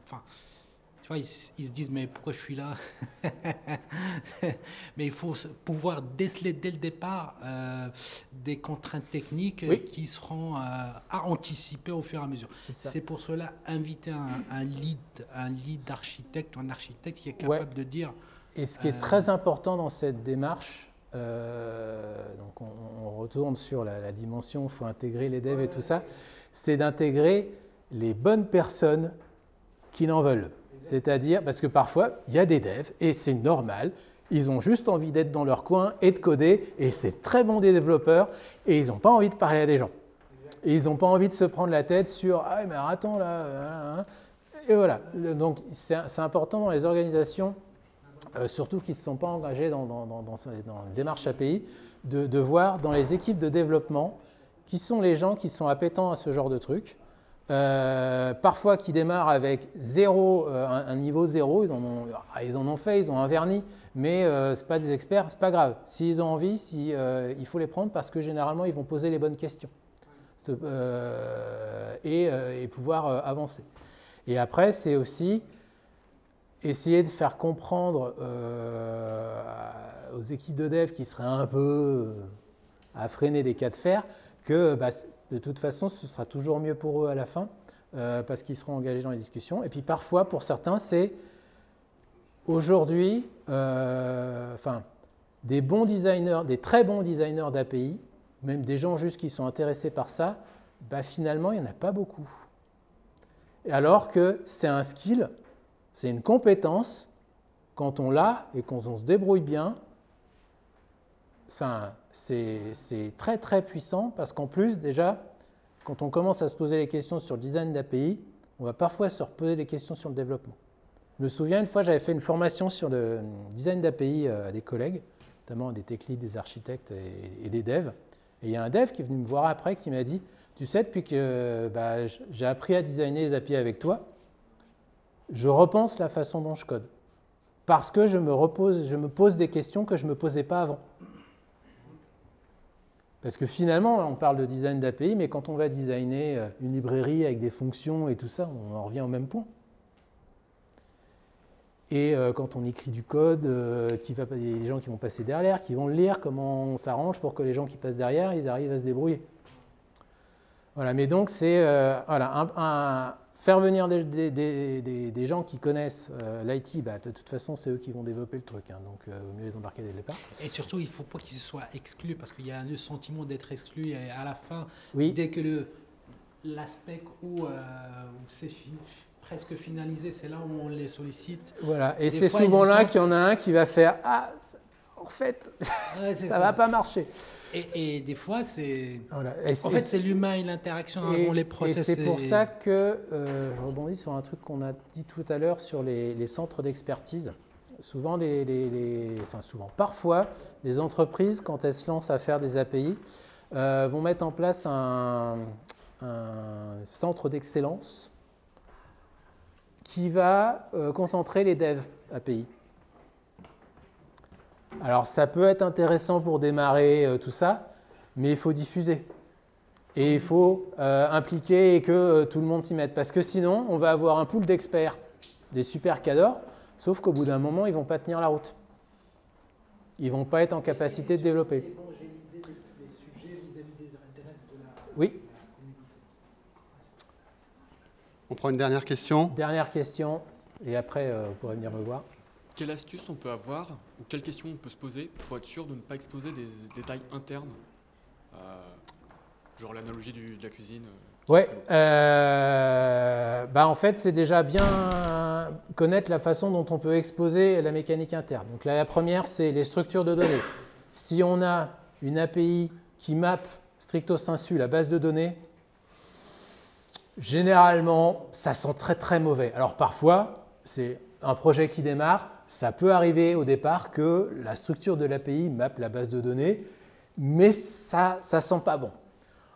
[SPEAKER 6] Enfin, tu vois, ils se disent mais pourquoi je suis là? Mais il faut pouvoir déceler dès le départ des contraintes techniques qui seront à anticiper au fur et à mesure. C'est pour cela inviter un lead architecte ou un architecte qui est capable de dire...
[SPEAKER 2] Et ce qui est très important dans cette démarche, donc on retourne sur la dimension, il faut intégrer les devs et tout ça, c'est d'intégrer les bonnes personnes qui n'en veulent. C'est-à-dire, parce que parfois, il y a des devs, et c'est normal, ils ont juste envie d'être dans leur coin et de coder, et c'est très bon des développeurs, et ils n'ont pas envie de parler à des gens. Et ils n'ont pas envie de se prendre la tête sur « Ah, mais attends là, et voilà. Donc, c'est important dans les organisations, surtout qui ne se sont pas engagés dans la démarche API, de voir dans les équipes de développement qui sont les gens qui sont appétents à ce genre de trucs. Parfois qui démarrent avec un niveau 0, ils en ont fait, ils ont un vernis, mais ce n'est pas des experts, ce n'est pas grave. S'ils ont envie, il faut les prendre parce que généralement ils vont poser les bonnes questions et pouvoir avancer. Et après, c'est aussi essayer de faire comprendre aux équipes de dev qui seraient un peu à freiner des cas de fer que de toute façon, ce sera toujours mieux pour eux à la fin parce qu'ils seront engagés dans les discussions. Et puis parfois, pour certains, c'est aujourd'hui, des bons designers, des très bons designers d'API, même des gens juste qui sont intéressés par ça, finalement, il n'y en a pas beaucoup. Alors que c'est un skill, c'est une compétence, quand on l'a et quand on se débrouille bien, c'est très très puissant parce qu'en plus déjà, quand on commence à se poser les questions sur le design d'API, on va parfois se reposer des questions sur le développement. Je me souviens une fois, j'avais fait une formation sur le design d'API à des collègues, notamment des tech leads, des architectes et des devs. Et il y a un dev qui est venu me voir après qui m'a dit « Tu sais, depuis que j'ai appris à designer les API avec toi, je repense la façon dont je code. Parce que je me pose des questions que je ne me posais pas avant. » Parce que finalement, on parle de design d'API, mais quand on va designer une librairie avec des fonctions et tout ça, on en revient au même point. Et quand on écrit du code, il y a des gens qui vont passer derrière, qui vont le lire, comment on s'arrange pour que les gens qui passent derrière, ils arrivent à se débrouiller. Voilà, mais donc c'est faire venir des gens qui connaissent l'IT, de toute façon, c'est eux qui vont développer le truc. Hein, donc, il vaut mieux les embarquer dès le départ.
[SPEAKER 6] Et surtout, il ne faut pas qu'ils soient exclus, parce qu'il y a le sentiment d'être exclu. Et à la fin, dès que l'aspect où c'est presque finalisé, c'est là où on les sollicite.
[SPEAKER 2] Voilà, et c'est souvent là qu'il y en a un qui va faire « Ah, en fait, ça ne va pas marcher ».
[SPEAKER 6] Et des fois, c'est c'est l'humain et l'interaction avant les process.
[SPEAKER 2] Et c'est pour ça que je rebondis sur un truc qu'on a dit tout à l'heure sur les centres d'expertise. Souvent, parfois, les entreprises, quand elles se lancent à faire des API, vont mettre en place un centre d'excellence qui va concentrer les devs API. Alors, ça peut être intéressant pour démarrer tout ça, mais il faut diffuser. Et il faut impliquer et que tout le monde s'y mette. Parce que sinon, on va avoir un pool d'experts, des super cadors, sauf qu'au bout d'un moment, ils ne vont pas tenir la route. Ils ne vont pas être en capacité de développer.
[SPEAKER 6] Évangéliser les sujets vis-à-vis des intérêts de la...
[SPEAKER 2] Oui.
[SPEAKER 1] On prend une dernière question.
[SPEAKER 2] Dernière question, et après, vous pourrez venir me voir.
[SPEAKER 11] Quelle astuce on peut avoir, ou quelle question on peut se poser pour être sûr de ne pas exposer des détails internes, genre l'analogie de la cuisine
[SPEAKER 2] Ouais, en fait, c'est déjà bien connaître la façon dont on peut exposer la mécanique interne. Donc là, la première, c'est les structures de données. Si on a une API qui map stricto sensu la base de données, généralement, ça sent très très mauvais. Alors parfois, c'est un projet qui démarre, ça peut arriver au départ que la structure de l'API map la base de données, mais ça ne sent pas bon.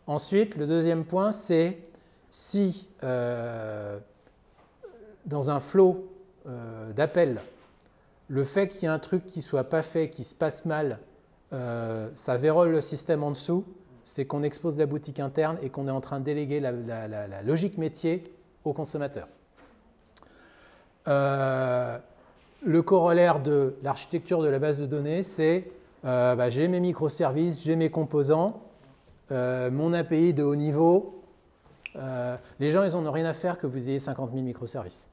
[SPEAKER 2] Ensuite, le deuxième point, c'est si dans un flow d'appel, le fait qu'il y ait un truc qui ne soit pas fait, qui se passe mal, ça vérole le système en dessous, c'est qu'on expose la boutique interne et qu'on est en train de déléguer la logique métier au consommateur. Le corollaire de l'architecture de la base de données, c'est j'ai mes microservices, j'ai mes composants, mon API de haut niveau. Les gens, ils n'en ont rien à faire que vous ayez 50 000 microservices.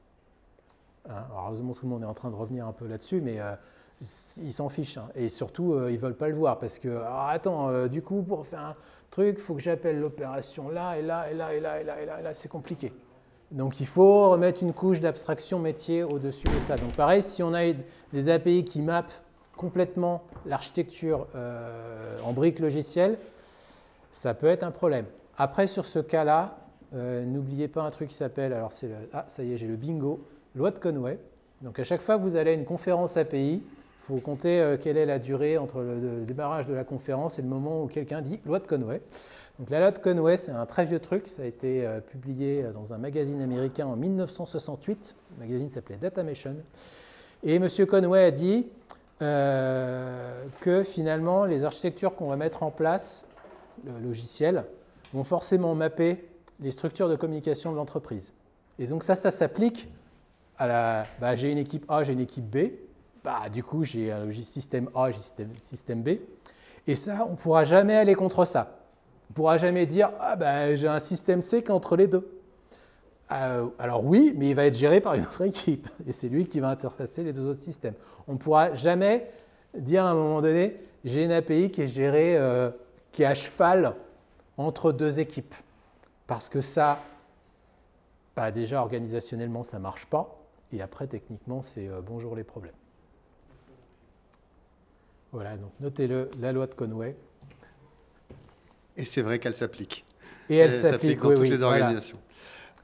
[SPEAKER 2] Hein, heureusement, tout le monde est en train de revenir un peu là-dessus, mais ils s'en fichent. Hein. Et surtout, ils ne veulent pas le voir parce que, du coup, pour faire un truc, il faut que j'appelle l'opération là, et là, et là, et là, et là, et là, et là, c'est compliqué. Donc, il faut remettre une couche d'abstraction métier au-dessus de ça. Donc, pareil, si on a des API qui mappent complètement l'architecture en briques logicielles, ça peut être un problème. Après, sur ce cas-là, n'oubliez pas un truc qui s'appelle, alors c'est ça y est, j'ai le bingo, loi de Conway. Donc, à chaque fois que vous allez à une conférence API, il faut compter quelle est la durée entre le démarrage de la conférence et le moment où quelqu'un dit loi de Conway. Donc, la loi de Conway, c'est un très vieux truc. Ça a été publié dans un magazine américain en 1968. Le magazine s'appelait Datamation. Et M. Conway a dit que finalement, les architectures qu'on va mettre en place, le logiciel, vont forcément mapper les structures de communication de l'entreprise. Et donc ça s'applique à la... j'ai une équipe A, j'ai une équipe B. Du coup, j'ai un système A, j'ai un système B. Et ça, on ne pourra jamais aller contre ça. On ne pourra jamais dire j'ai un système C qui est entre les deux. Alors oui, mais il va être géré par une autre équipe. Et c'est lui qui va interfacer les deux autres systèmes. On ne pourra jamais dire à un moment donné, j'ai une API qui est gérée... qui est à cheval entre deux équipes. Parce que ça, déjà organisationnellement, ça ne marche pas. Et après, techniquement, c'est bonjour les problèmes. Voilà, donc notez-le, la loi de Conway.
[SPEAKER 1] Et c'est vrai qu'elle s'applique.
[SPEAKER 2] Et elle s'applique
[SPEAKER 1] dans toutes les organisations.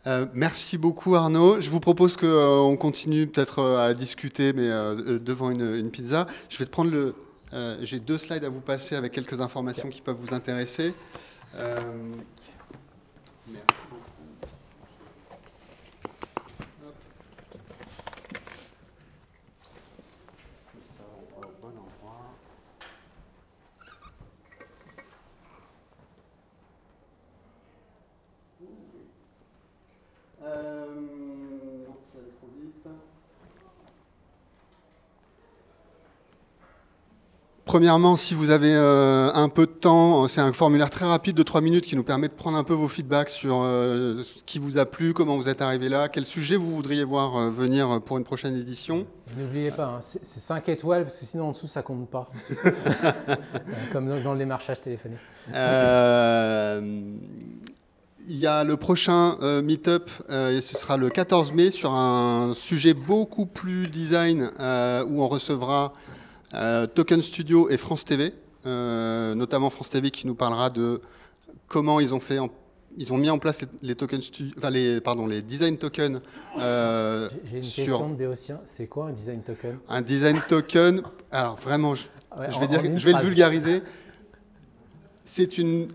[SPEAKER 1] Voilà. Merci beaucoup Arnaud. Je vous propose qu'on continue peut-être à discuter, mais devant une pizza. Je vais te prendre j'ai 2 slides à vous passer avec quelques informations qui peuvent vous intéresser. Merci beaucoup. Hop. Ça va au bon endroit. Ça va trop vite. Premièrement, si vous avez un peu de temps, c'est un formulaire très rapide de 3 minutes qui nous permet de prendre un peu vos feedbacks sur ce qui vous a plu, comment vous êtes arrivé là, quel sujet vous voudriez voir venir pour une prochaine édition.
[SPEAKER 2] N'oubliez pas, c'est 5 étoiles, parce que sinon en dessous ça compte pas. Comme dans le démarchage téléphonique.
[SPEAKER 1] Il y a le prochain meet-up, ce sera le 14 mai, sur un sujet beaucoup plus design, où on recevra Token Studio et France TV, notamment France TV qui nous parlera de comment ils ont mis en place les tokens les design tokens.
[SPEAKER 2] J'ai une question de Béotien, c'est quoi un design token?
[SPEAKER 1] Un design token, alors vraiment, je vais le vulgariser. C'est une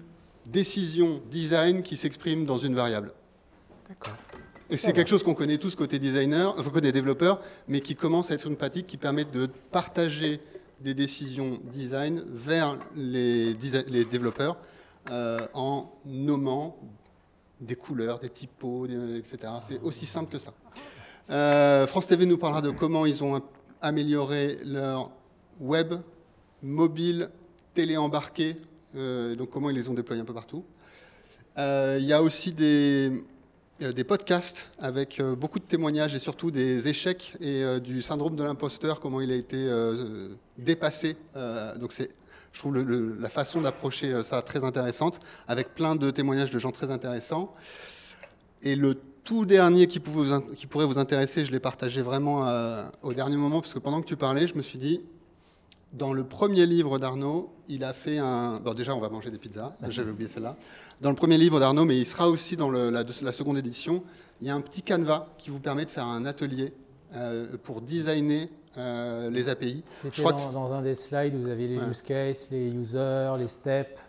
[SPEAKER 1] décision design qui s'exprime dans une variable.
[SPEAKER 2] D'accord.
[SPEAKER 1] Et c'est quelque chose qu'on connaît tous côté designer, côté développeur, mais qui commence à être une pratique qui permet de partager des décisions design vers les développeurs en nommant des couleurs, des typos, etc. C'est aussi simple que ça. France TV nous parlera de comment ils ont amélioré leur web, mobile, télé embarquée, donc comment ils les ont déployés un peu partout. Il y a aussi des podcasts avec beaucoup de témoignages et surtout des échecs et du syndrome de l'imposteur, comment il a été dépassé. Donc je trouve la façon d'approcher ça très intéressante, avec plein de témoignages de gens très intéressants. Et le tout dernier qui pourrait vous intéresser, je l'ai partagé vraiment au dernier moment, parce que pendant que tu parlais, je me suis dit, dans le premier livre d'Arnaud, il a fait un... Bon, déjà, on va manger des pizzas, j'avais oublié celle-là. Dans le premier livre d'Arnaud, mais il sera aussi dans la seconde édition, il y a un petit canevas qui vous permet de faire un atelier pour designer les API.
[SPEAKER 2] C'était dans un des slides où vous aviez les use cases, les users, les steps,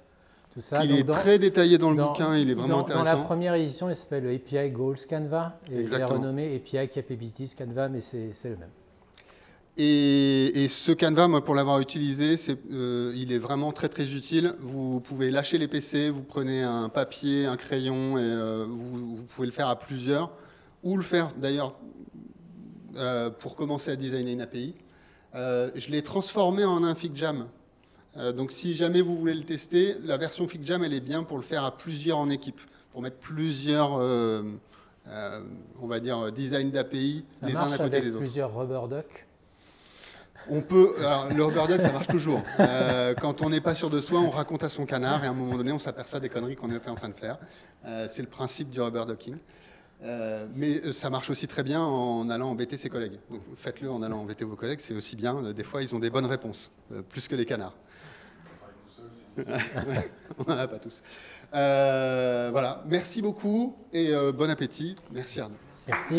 [SPEAKER 2] tout ça.
[SPEAKER 1] Il est très détaillé dans le bouquin, il est vraiment intéressant.
[SPEAKER 2] Dans la première édition, il s'appelle le API Goals Canvas, et je l'ai renommé API Capabilities Canvas, mais c'est le même.
[SPEAKER 1] Et ce canevas, moi, pour l'avoir utilisé, il est vraiment très très utile. Vous pouvez lâcher les PC, vous prenez un papier, un crayon, et vous pouvez le faire à plusieurs, ou le faire d'ailleurs pour commencer à designer une API. Je l'ai transformé en un FigJam. Donc si jamais vous voulez le tester, la version FigJam, elle est bien pour le faire à plusieurs en équipe, pour mettre plusieurs, on va dire, design d'API les uns à côté des autres.
[SPEAKER 2] Plusieurs RubberDuck.
[SPEAKER 1] On peut, alors, le RubberDuck, ça marche toujours. Quand on n'est pas sûr de soi, on raconte à son canard et à un moment donné, on s'aperçoit des conneries qu'on était en train de faire. C'est le principe du RubberDucking. Mais ça marche aussi très bien en allant embêter ses collègues. Donc faites-le en allant embêter vos collègues, c'est aussi bien. Des fois, ils ont des bonnes réponses, plus que les canards. On n'en a pas tous. Voilà, merci beaucoup et bon appétit. Merci Arnaud.
[SPEAKER 2] Merci.